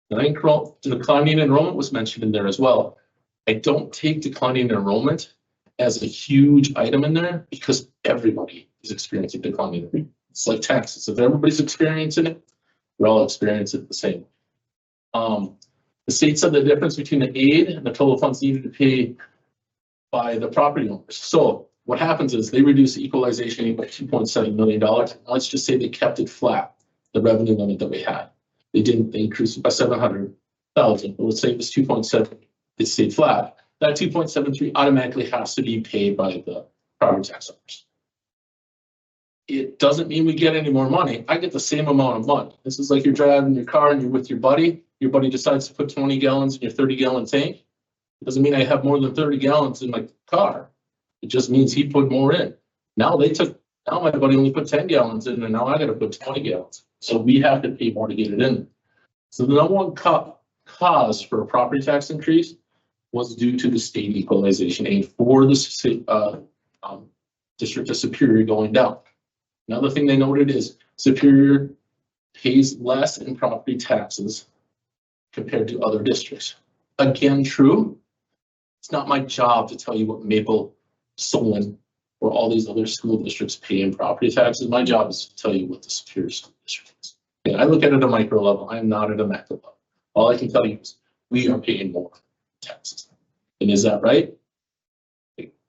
Declining enrollment was mentioned in there as well. I don't take declining enrollment as a huge item in there because everybody is experiencing declining enrollment. It's like taxes. If everybody's experiencing it, we're all experiencing it the same. The state said the difference between the aid and the total funds needed to pay by the property owners. So what happens is they reduce the equalization aid by $2.7 million. Let's just say they kept it flat, the revenue limit that we had. They increased it by 700,000. But let's say it was 2.7, it stayed flat. That 2.73 automatically has to be paid by the property tax owners. It doesn't mean we get any more money. I get the same amount of money. This is like you're driving your car and you're with your buddy. Your buddy decides to put 20 gallons in your 30-gallon tank. It doesn't mean I have more than 30 gallons in my car. It just means he put more in. Now my buddy only put 10 gallons in and now I got to put 20 gallons. So we have to pay more to get it in. So the number one cause for a property tax increase was due to the state equalization aid for the District of Superior going down. Another thing they noted is Superior pays less in property taxes compared to other districts. Again, true. It's not my job to tell you what Maple, Solon, or all these other school districts pay in property taxes. My job is to tell you what the Superior School District is. And I look at it at a micro level. I am not at a macro level. All I can tell you is we are paying more taxes. And is that right?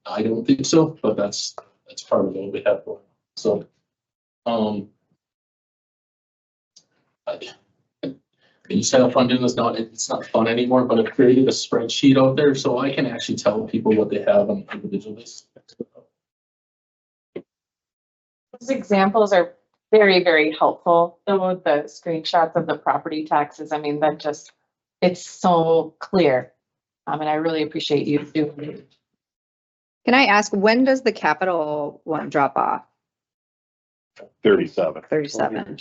I don't think so, but that's part of what we have going on. So, I used to have fun doing this. Now it's not fun anymore, but I've created a spreadsheet out there so I can actually tell people what they have on an individual basis. Those examples are very, very helpful. Though the screenshots of the property taxes, I mean, it's so clear. And I really appreciate you doing it. Can I ask, when does the capital one drop off? 37. 37.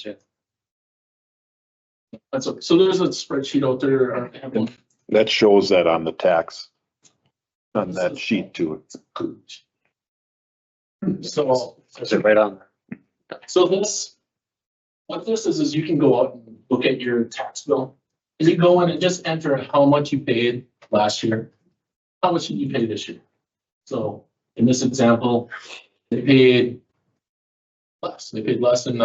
So there's a spreadsheet out there. That shows that on the tax, on that sheet too. So Is it right on there? So what this is you can go out and look at your tax bill. And you go in and just enter how much you paid last year. How much did you pay this year? So in this example, they paid less. They paid less in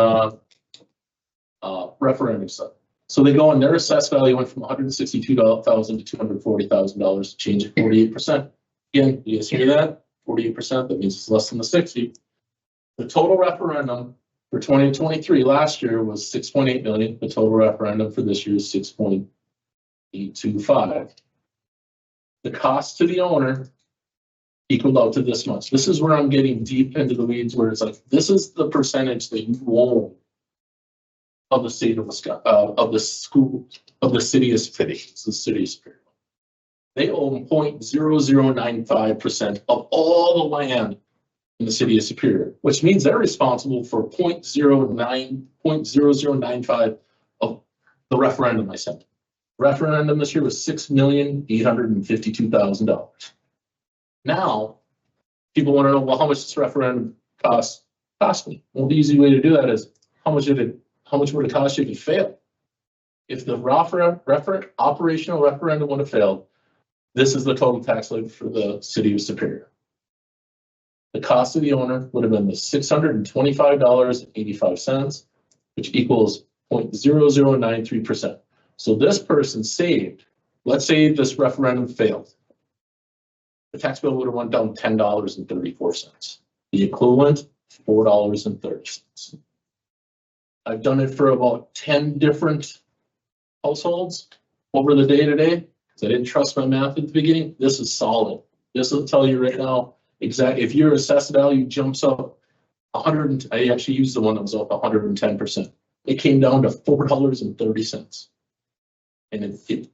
referendum stuff. So they go and their assessed value went from $162,000 to $240,000, change of 48%. Again, you guys hear that? 48%, that means it's less than the 60. The total referendum for 2023 last year was 6.8 million. The total referendum for this year is 6.825. The cost to the owner equaled out to this much. This is where I'm getting deep into the weeds, where it's like, this is the percentage that you own of the state of Wisconsin, of the school, of the city of Superior. It's the city of Superior. They own 0.0095% of all the land in the city of Superior, which means they're responsible for 0.0095 of the referendum I sent. Referendum this year was $6,852,000. Now, people want to know, well, how much this referendum cost me? Well, the easy way to do that is how much would it cost you if you failed? If the operational referendum would have failed, this is the total tax levy for the city of Superior. The cost of the owner would have been the $625.85, which equals 0.0093%. So this person saved, let's say this referendum failed. The tax bill would have went down $10.34. The equivalent, $4.30. I've done it for about 10 different households over the day-to-day, because I didn't trust my math at the beginning. This is solid. This will tell you right now, exactly, if your assessed value jumps up 100, I actually used the one that was up 110%. It came down to $4.30. And the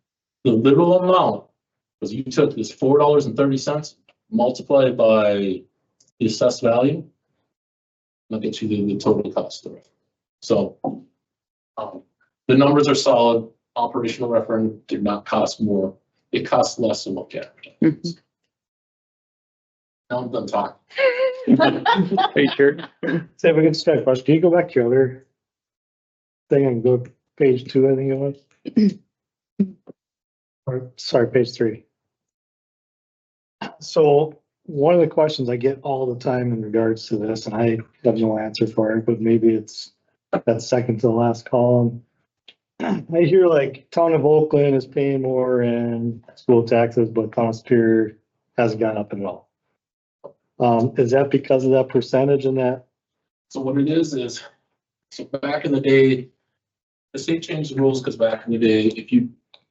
literal amount was you took this $4.30, multiplied by the assessed value, that'll get you the total cost of it. So the numbers are solid. Operational referendum did not cost more. It costs less than what Canada does. Now I'm done talking. Hey, sure. Say if we can start question, can you go back to your other thing and go to page 2, I think it was? Or, sorry, page 3. So one of the questions I get all the time in regards to this, and I have no answer for it, but maybe it's that second to the last column. I hear like town of Oakland is paying more in school taxes, but town of Superior hasn't gone up at all. Is that because of that percentage in that? So what it is, so back in the day, the state changed the rules because back in the day,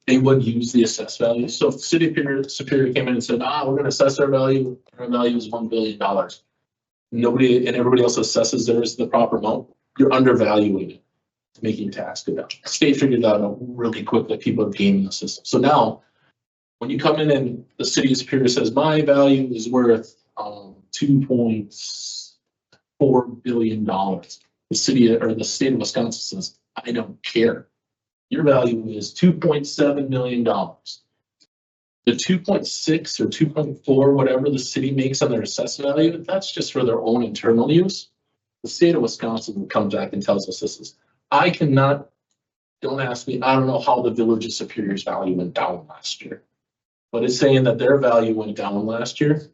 they would use the assessed value. So if the city of Superior came in and said, we're going to assess our value is $1 billion. Nobody and everybody else assesses theirs the proper amount. You're undervaluing it, making tax go down. The state figured that out really quick that people are gaming the system. So now, when you come in and the city of Superior says, my value is worth $2.4 billion, the city or the state of Wisconsin says, I don't care. Your value is $2.7 million. The 2.6 or 2.4, whatever the city makes on their assessed value, that's just for their own internal use. The state of Wisconsin comes back and tells us this is, don't ask me, I don't know how the village of Superior's value went down last year, but it's saying that their value went down last year.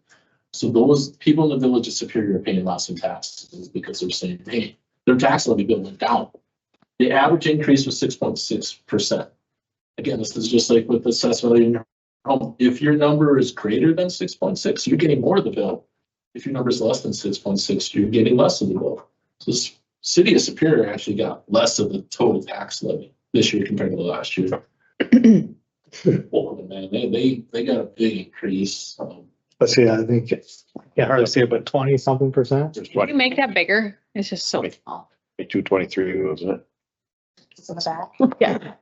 So those people in the village of Superior are paying less in taxes because they're saying, hey, their tax levy bill went down. The average increase was 6.6%. Again, this is just like with the assessed value in your home. If your number is greater than 6.6, you're getting more of the bill. If your number is less than 6.6, you're getting less of the bill. So the city of Superior actually got less of the total tax levy this year compared to the last year. Man, they got a big increase. Let's see, I think it's, hard to see it, but 20-something%. There's Can you make that bigger? It's just so small. 223, wasn't it? It's in the back. Yeah.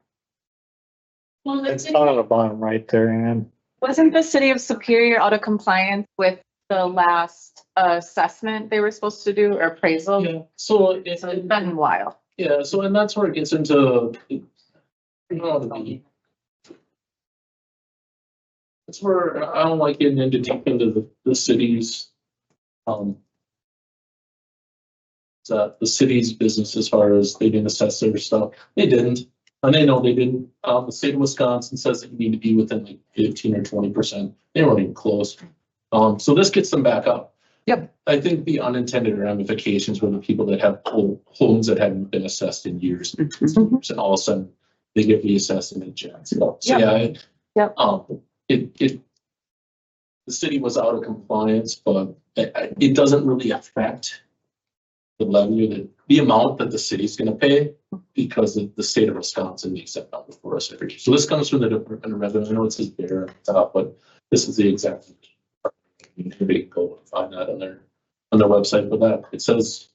Well, It's down on the bottom right there, and Wasn't the city of Superior out of compliance with the last assessment they were supposed to do or appraisal? Yeah, so It's been a while. yeah, so and that's where it gets into, that's where I don't like getting into deep into the city's, the city's business as far as they didn't assess their stuff. They didn't, and they know they didn't. The state of Wisconsin says that you need to be within like 15 or 20%. They weren't even close. So this gets them back up. I think the unintended ramifications were the people that have homes that haven't been assessed in years. And all of a sudden they get reassessed and it jacks it up. So the city was out of compliance, but it doesn't really affect the levy or the amount that the city's gonna pay because the state of Wisconsin makes that number for us every year. So this comes from the Department of Revenue. I know it says there at the top, but this is the exact. Maybe go find that on their website, but that it says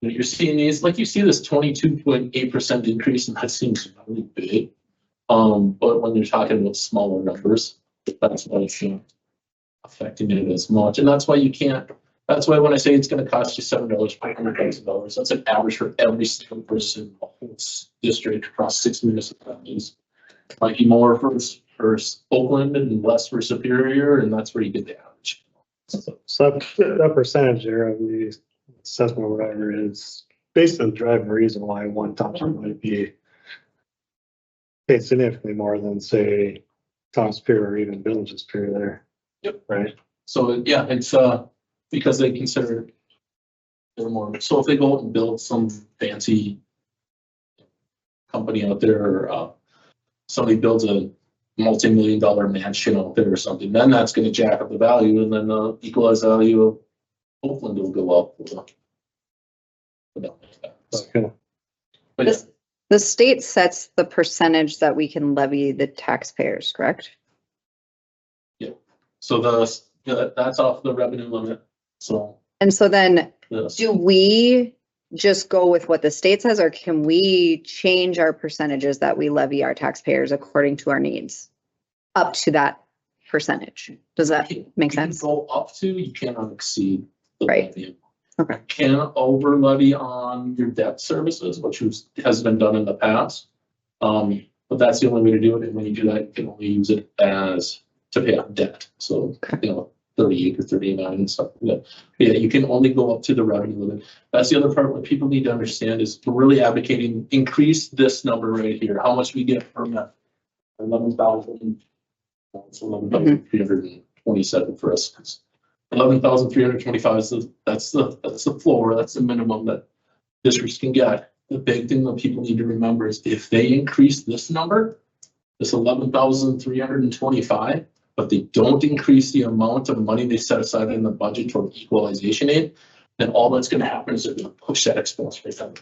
you're seeing these, like you see this 22.8% increase, and that seems really big. But when you're talking about smaller numbers, that's why it's not affecting it as much. And that's why you can't, that's why when I say it's going to cost you $7 per $100,000, that's an average for every single person in the whole district across 6 municipalities. Might be more for Oakland and less for Superior, and that's where you get the average. So that percentage there of the assessment or whatever is basically the driving reason why one township might be paid significantly more than, say, Town Superior or even Village Superior there. Yep. Right. So yeah, it's because they consider they're more. So if they go out and build some fancy company out there, or somebody builds a multi-million-dollar mansion out there or something, then that's going to jack up the value, and then the equalized value of Oakland will go up. Okay. But yeah, The state sets the percentage that we can levy the taxpayers, correct? so that's off the revenue limit. So And so then this, do we just go with what the state says, or can we change our percentages that we levy our taxpayers according to our needs? Up to that percentage? Does that make sense? You can go up to, you cannot exceed the Right. levy. Okay. You can over levy on your debt services, which has been done in the past. But that's the only way to do it. And when you do that, you can only use it as to pay off debt. So, 38 or 39 and stuff like that. Yeah, you can only go up to the revenue limit. That's the other part. What people need to understand is we're really advocating increase this number right here. How much we get per month? 11,000. It's 11,327 for us. 11,325 is that's the floor. That's the minimum that districts can get. The big thing that people need to remember is if they increase this number, this 11,325, but they don't increase the amount of money they set aside in the budget for equalization aid, then all that's going to happen is they're going to push that expense rate down.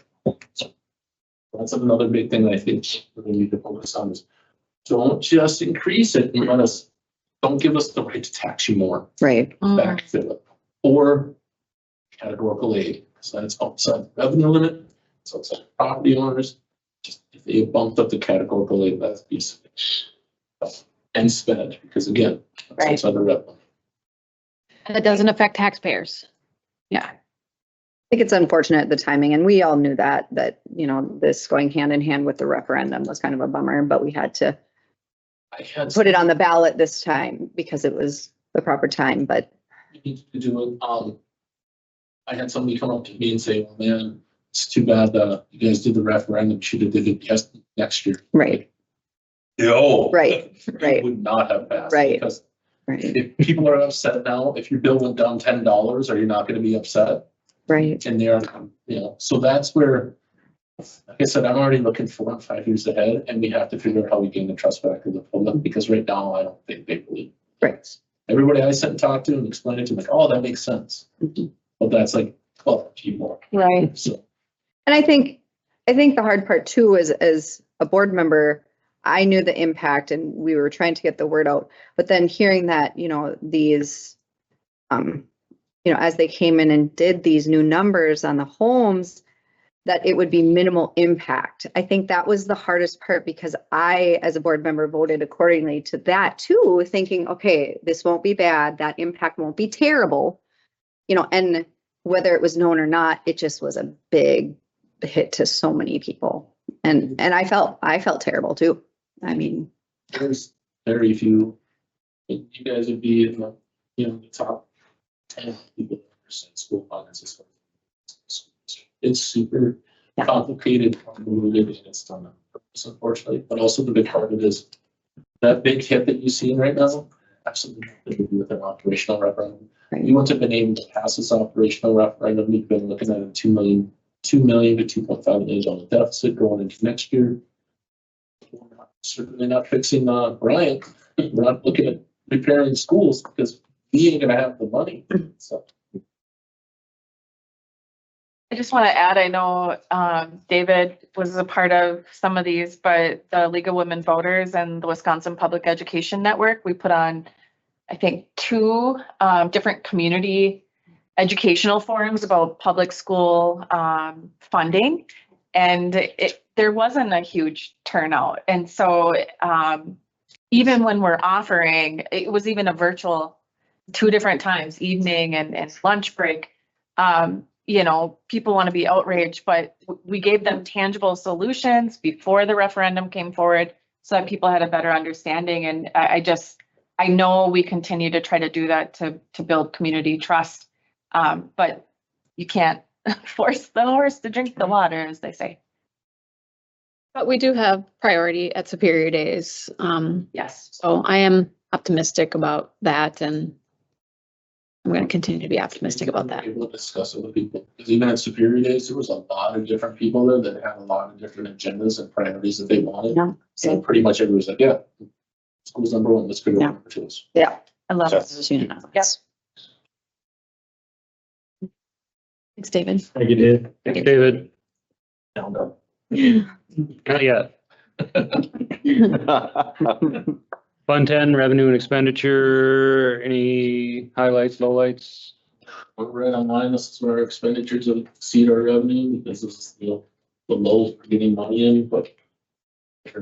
So that's another big thing that I think we need to focus on is don't just increase it and don't give us the right to tax you more. Right. Backfill it. Or categorical aid. So that's outside the revenue limit. It's outside property owners. Just if they bumped up the categorical aid, that's piece of it. And spend, because again, it's Right. outside the revenue. And it doesn't affect taxpayers. Yeah. I think it's unfortunate, the timing, and we all knew that, this going hand in hand with the referendum was kind of a bummer, but we had to I had put it on the ballot this time because it was the proper time, but you need to do it. I had somebody come up to me and say, well, man, it's too bad you guys did the referendum. You should have did it next year. right, No. Right, It right. would not have passed. Right. Because right, if people are upset now, if your bill went down $10, are you not going to be upset? right. And they are, so that's where, like I said, I'm already looking 4 and 5 years ahead, and we have to figure out how we gain the trust back of the public, because right now, I don't think they believe. Right. Everybody I sent and talked to and explained it to, like, oh, that makes sense. Mhm. But that's like 12 people. Right. So, And I think the hard part too is, as a board member, I knew the impact and we were trying to get the word out, but then hearing that, these, as they came in and did these new numbers on the homes, that it would be minimal impact. I think that was the hardest part, because I, as a board member, voted accordingly to that too, thinking, okay, this won't be bad, that impact won't be terrible, and whether it was known or not, it just was a big hit to so many people. And I felt terrible too. I mean, there's very few, you guys would be in the, the top 10 people that percent school finances. It's super complicated, convoluted, and it's done on purpose, unfortunately. But also the big part of it is that big hit that you're seeing right now. absolutely nothing to do with an operational referendum. Right. You wouldn't have been able to pass this operational referendum. We've been looking at a $2 million to $2.5 million deficit going into next year. Certainly not fixing Bryant. We're not looking at repairing schools because we ain't gonna have the money. So I just want to add, I know David was a part of some of these, but the League of Women Voters and the Wisconsin Public Education Network, we put on, I think, 2 different community educational forums about public school funding. And there wasn't a huge turnout. And so even when we're offering, it was even a virtual 2 different times, evening and lunch break. You know, people want to be outraged, but we gave them tangible solutions before the referendum came forward so that people had a better understanding. And I know we continue to try to do that to build community trust. But you can't force the horse to drink the water, as they say. But we do have priority at Superior Days. Yes. So I am optimistic about that, and I'm going to continue to be optimistic about that. Able to discuss it with people, because even at Superior Days, there was a lot of different people there that had a lot of different agendas and priorities that they wanted. Yeah. So pretty much everyone was like, yeah, school's number one, let's go Yeah. number 2. Yeah. I love Yes. it. Just unanimous. Yes. Thanks, David. Thank you, Dave. Thanks, David. Down. Not yet. Fund 10, revenue and expenditure, any highlights, lowlights? We're right on line. This is where our expenditures will exceed our revenue because this is the low for getting money in, but. We're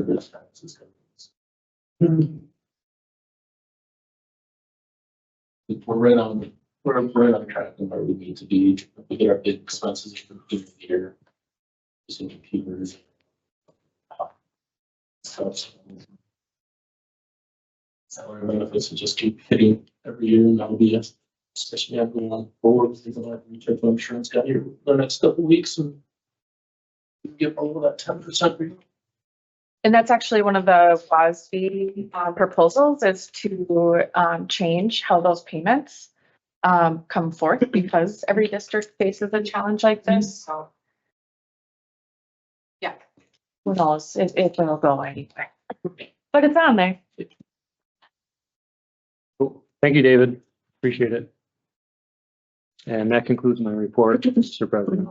right on track and where we need to be. We get our big expenses at the beginning of the year. Using computers. Stuff. Salary benefits will just keep hitting every year, and that'll be us, especially after going forward. We're gonna reach out to insurance guy here the next couple of weeks and get below that 10%. And that's actually one of the WASB proposals, is to change how those payments come forth, because every district faces a challenge like this. So yeah, who knows if it'll go anywhere, but it's on there. Cool. Thank you, David. Appreciate it. And that concludes my report, Mr. President.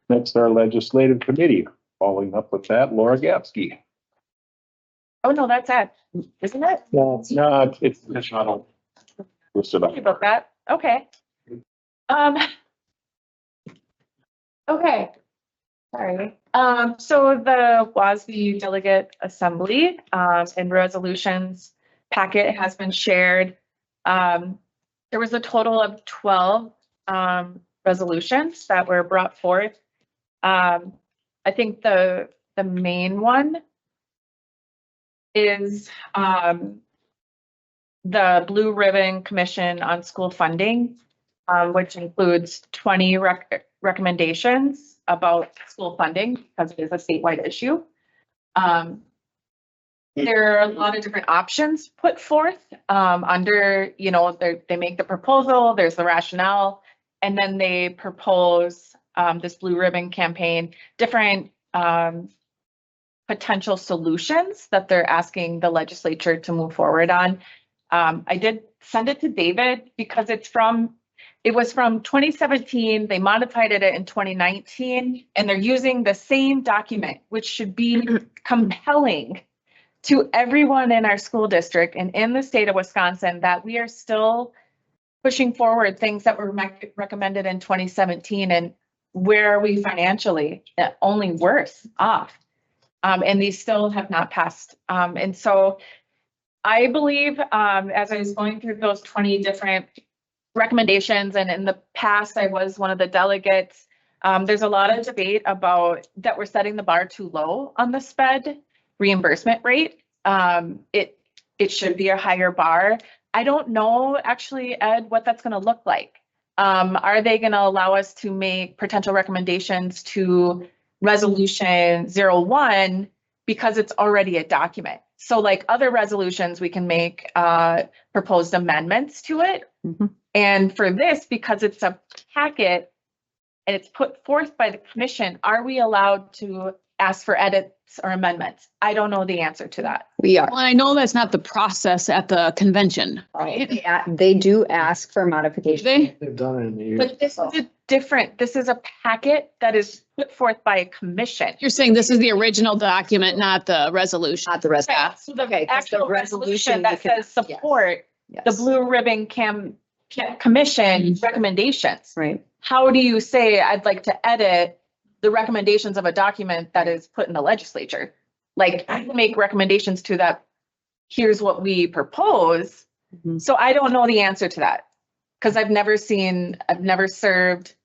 Next, our legislative committee. Following up with that, Laura Gapsky. Oh, no, that's it, isn't it? No, No, it's not. Listed Sorry up. about that. Okay. Okay. Sorry. So the WASB Delegate Assembly and resolutions packet has been shared. There was a total of 12 resolutions that were brought forth. I think the main one is the Blue Ribbon Commission on School Funding, which includes 20 recommendations about school funding, because it is a statewide issue. There are a lot of different options put forth under, they make the proposal, there's the rationale, and then they propose this Blue Ribbon campaign, different potential solutions that they're asking the legislature to move forward on. I did send it to David because it was from 2017. They modified it in 2019, and they're using the same document, which should be compelling to everyone in our school district and in the state of Wisconsin, that we are still pushing forward things that were recommended in 2017. And where are we financially? Only worse off. And these still have not passed. And so I believe, as I was going through those 20 different recommendations, and in the past, I was one of the delegates, there's a lot of debate about that we're setting the bar too low on the SPED reimbursement rate. It should be a higher bar. I don't know, actually, Ed, what that's going to look like. Are they going to allow us to make potential recommendations to Resolution 01 because it's already a document. So like other resolutions, we can make proposed amendments to it. Mhm. And for this, because it's a packet and it's put forth by the commission, are we allowed to ask for edits or amendments? I don't know the answer to that. We are. Well, I know that's not the process at the convention, right? They do ask for modification. They, They've done it in the years. But this is this is a packet that is put forth by a commission. you're saying this is the original document, not the resolution. Not the rest. Yeah, so the Okay, 'cause the actual resolution that you can- says support the Yes. Blue Ribbon Commission recommendations. Right. How do you say, I'd like to edit the recommendations of a document that is put in the legislature? Like, I can make recommendations to that. Here's what we propose. Mhm. So I don't know the answer to that. Because I've never served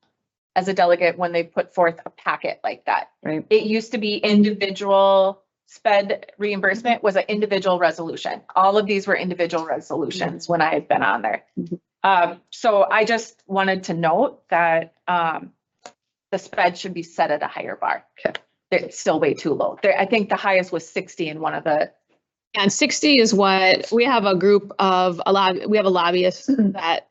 as a delegate when they put forth a packet like that. Right. It used to be individual sped reimbursement was an individual resolution. All of these were individual resolutions when I had been on there. Mhm. So I just wanted to note that the sped should be set at a higher bar. Okay. It's still way too low. There, I think the highest was 60 in one of the. And 60 is what, we have a group of, we have a lobbyist that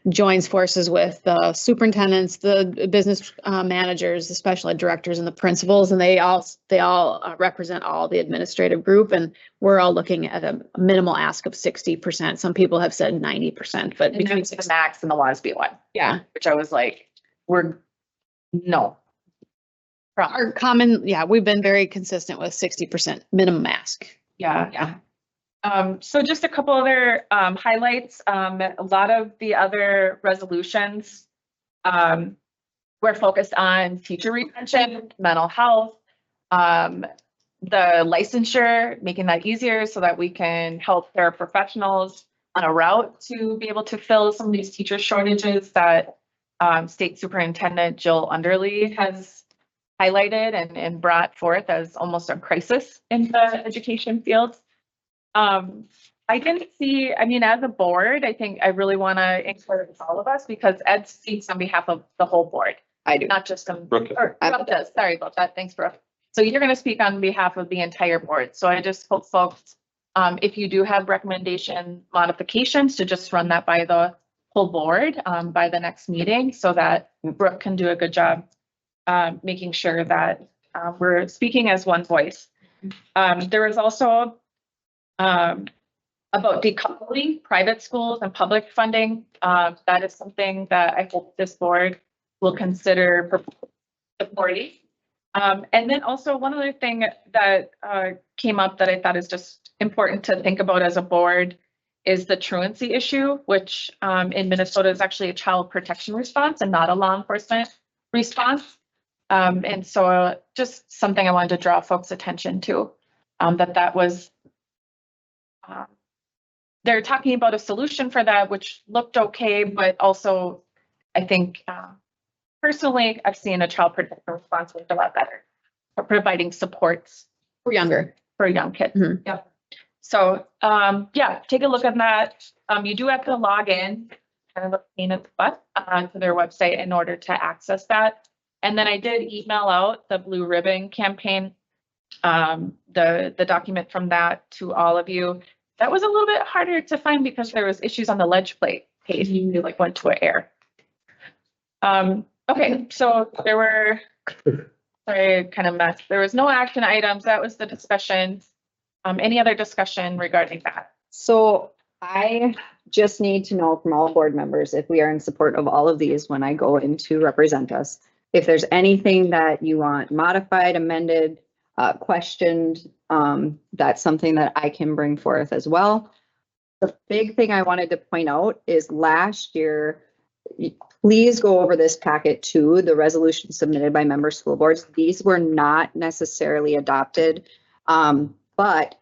joins forces with the superintendents, the business managers, the special ed directors and the principals, and they all represent all the administrative group. And we're all looking at a minimal ask of 60%. Some people have said 90%, but And between that's the max in the WASB one, yeah. which I was like, no. Our common, yeah, we've been very consistent with 60% minimum ask. Yeah. Yeah. So just a couple other highlights. A lot of the other resolutions were focused on teacher retention, mental health, the licensure, making that easier so that we can help paraprofessionals on a route to be able to fill some of these teacher shortages that State Superintendent Jill Underly has highlighted and brought forth as almost a crisis in the education field. I didn't see, I mean, as a board, I think I really want to encourage all of us because Ed speaks on behalf of the whole board, I do. not just on, Brooke. or Brooke does. Sorry about that. Thanks, Brooke. So you're going to speak on behalf of the entire board. So I just hope folks, if you do have recommendation modifications, to just run that by the whole board by the next meeting so that Brooke can do a good job making sure that we're speaking as one voice. There was also about decoupling private schools and public funding. That is something that I hope this board will consider supporting. And then also one other thing that came up that I thought is just important to think about as a board is the truancy issue, which in Minnesota is actually a child protection response and not a law enforcement response. And so just something I wanted to draw folks' attention to, that was, they're talking about a solution for that, which looked okay, but also I think personally, I've seen a child protection response work a lot better for providing supports For younger. for young kids. Mhm. Yep. So, yeah, take a look at that. You do have to log in, kind of a pain in the butt, to their website in order to access that. And then I did email out the Blue Ribbon campaign, the document from that to all of you. That was a little bit harder to find because there was issues on the ledge plate page. You like went to an error. Okay, so there were, sorry, kind of messed. There was no action items. That was the discussion. Any other discussion regarding that? So I just need to know from all board members if we are in support of all of these when I go in to represent us. If there's anything that you want modified, amended, questioned, that's something that I can bring forth as well. The big thing I wanted to point out is last year, please go over this packet too, the resolution submitted by member school boards. These were not necessarily adopted, but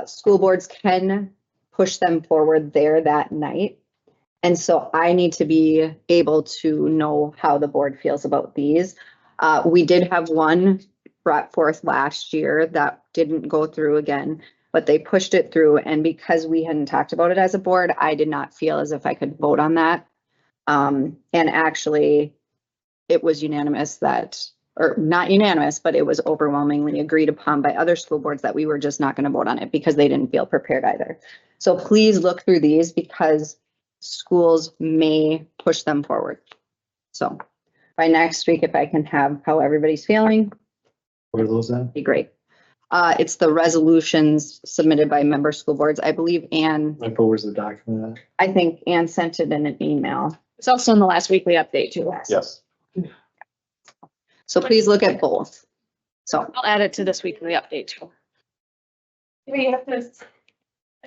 school boards can push them forward there that night. And so I need to be able to know how the board feels about these. We did have one brought forth last year that didn't go through again, but they pushed it through. And because we hadn't talked about it as a board, I did not feel as if I could vote on that. And actually, it was unanimous that or not unanimous, but it was overwhelmingly agreed upon by other school boards that we were just not going to vote on it because they didn't feel prepared either. So please look through these because schools may push them forward. So by next week, if I can have how everybody's feeling, What are those at? be great. It's the resolutions submitted by member school boards. I believe Ann, Like, where's the document at? I think Ann sent it in an email. It's also in the last weekly update too. Yes. So please look at both. So I'll add it to this weekly update too. We have to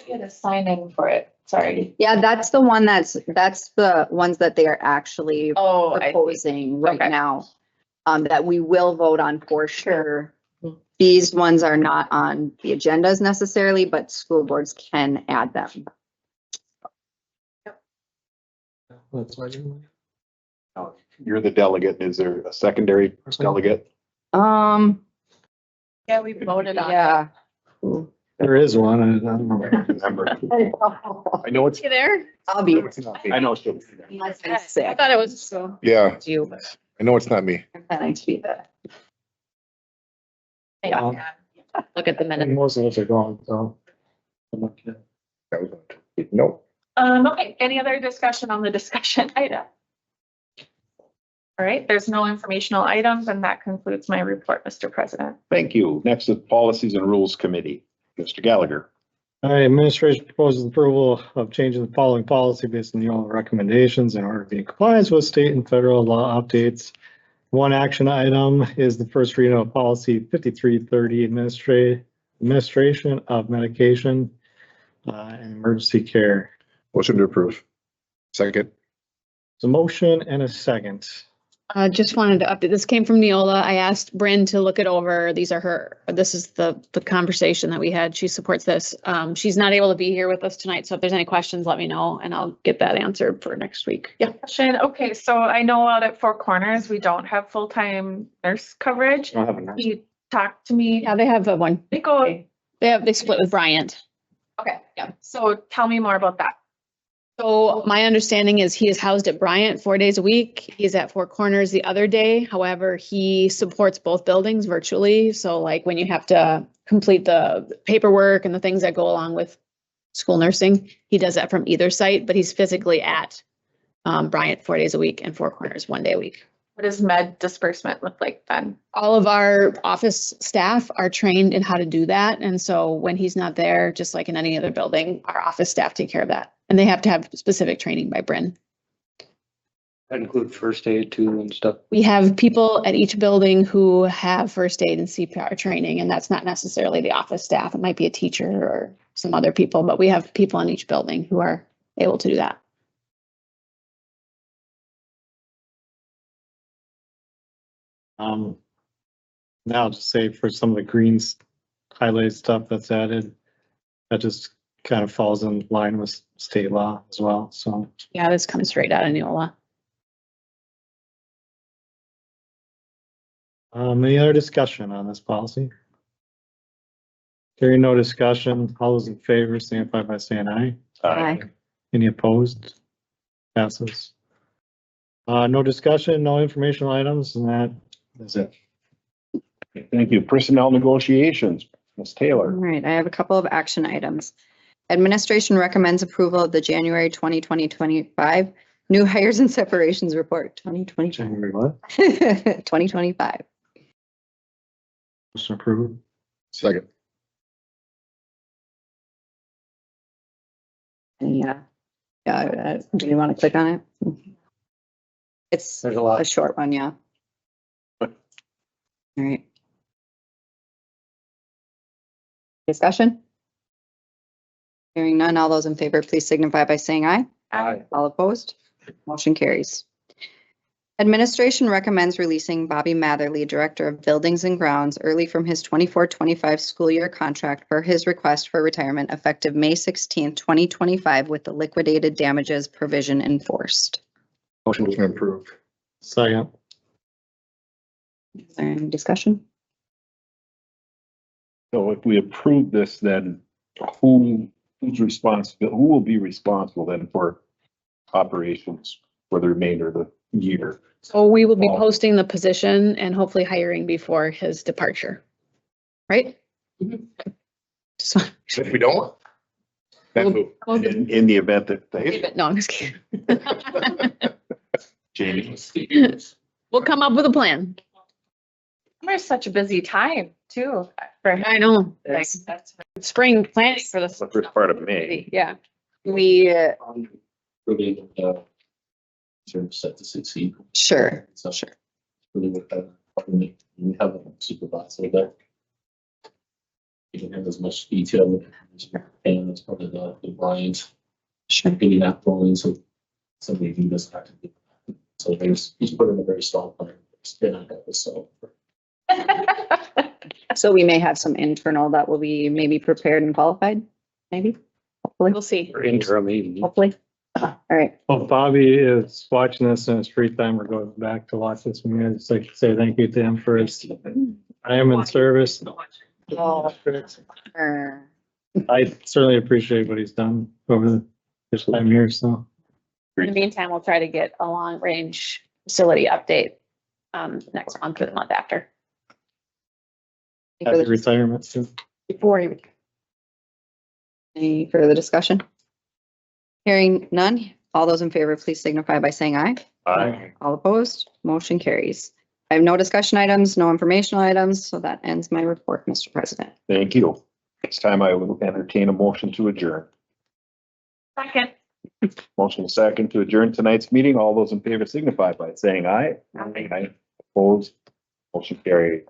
get a sign in for it. Sorry. yeah, that's the one that's the ones that they are actually Oh, I see. proposing right Okay. now. That we will vote on for sure. These ones are not on the agendas necessarily, but school boards can add them. That's what you. You're the delegate. Is there a secondary delegate? Yeah, we voted on it. Yeah. There is one. I don't know. Remember. I know it's. You there? I'll be. It's not me. I know it's. I sick. thought it was so. Yeah, You, but I know it's not me. I'm planning to be the. Um, Look at the minute. Most of us are gone, so. I'm okay. That was nope. Okay, any other discussion on the discussion item? All right, there's no informational items and that concludes my report, Mr. President. Thank you. Next is Policies and Rules Committee. Mr. Gallagher. All right, administration proposes approval of changing the following policy based on the all recommendations in order to be in compliance with state and federal law updates. One action item is the first reading of policy 5330 administration of medication and emergency care. Motion to approve. Second. It's a motion and a second. Just wanted to update. This came from Neola. I asked Bryn to look it over. This is the conversation that we had. She supports this. She's not able to be here with us tonight. So if there's any questions, let me know and I'll get that answered for next week. Yeah. Question, okay, so I know out at Four Corners, we don't have full-time nurse coverage. I don't have a nurse. You talked to me. Yeah, they have one. They go, They split with Bryant. okay, yeah, so tell me more about that. So my understanding is he is housed at Bryant 4 days a week. He's at Four Corners the other day. However, he supports both buildings virtually. So like when you have to complete the paperwork and the things that go along with school nursing, he does that from either site, but he's physically at Bryant 4 days a week and Four Corners 1 day a week. What does med disbursement look like then? All of our office staff are trained in how to do that. And so when he's not there, just like in any other building, our office staff take care of that. And they have to have specific training by Bryn. That includes first aid too and stuff. We have people at each building who have first aid and CPR training, and that's not necessarily the office staff. It might be a teacher or some other people, but we have people in each building who are able to do that. Now just say for some of the greens highlighted stuff that's added, that just kind of falls in line with state law as well, so. Yeah, this comes straight out of Neola. Any other discussion on this policy? Hearing no discussion, all those in favor signify by saying aye. Aye. Any opposed? Passes. No discussion, no informational items, and that is it. Thank you. Personnel negotiations. Ms. All Taylor. right, I have a couple of action items. Administration recommends approval of the January 2025 new hires and separations report 2025. January what? 2025. Motion approved. Second. Yeah. Do you want to click on it? It's There's a lot. a short one, yeah. All right. Discussion? Hearing none, all those in favor, please signify by saying aye. Aye. All opposed? Motion carries. Administration recommends releasing Bobby Matherly, Director of Buildings and Grounds, early from his 24-25 school year contract per his request for retirement effective May 16, 2025, with the liquidated damages provision enforced. Motion to approve. Second. Is there any discussion? So if we approve this, then who's responsible, who will be responsible then for operations for the remainder of the year. So we will be Wow. posting the position and hopefully hiring before his departure. Right? So, If we don't, then move. well, In the event that, no, I'm just kidding. Jamie, We'll come up with a plan. Summer's such a busy time too. For I know, like, it's that's spring planning for the. the first part of May. Yeah. We, Really, sort of set to succeed. sure, So sure. really with that, we have a supervisor that you don't have as much detail and it's part of the Bryant Sure. getting that going, so somebody who doesn't have to do that. So he's put in a very strong plan. It's been on that, so. So we may have some internal that will be maybe prepared and qualified, maybe, hopefully, We'll see. For interim meeting. hopefully. All right, Well, Bobby is watching this in his free time or goes back to watch this. And I'd just like to say thank you to him for his, I am in service. Oh. I certainly appreciate what he's done over this time here, so. In the meantime, we'll try to get a long range facility update next month or the month after. Happy retirement soon. Before you. Any further discussion? Hearing none, all those in favor, please signify by saying aye. Aye. All opposed, motion carries. I have no discussion items, no informational items, so that ends my report, Mr. President. Thank you. This time I will entertain a motion to adjourn. Second. Motion second to adjourn tonight's meeting. All those in favor signify by saying aye. Aye. Opposed, motion carried.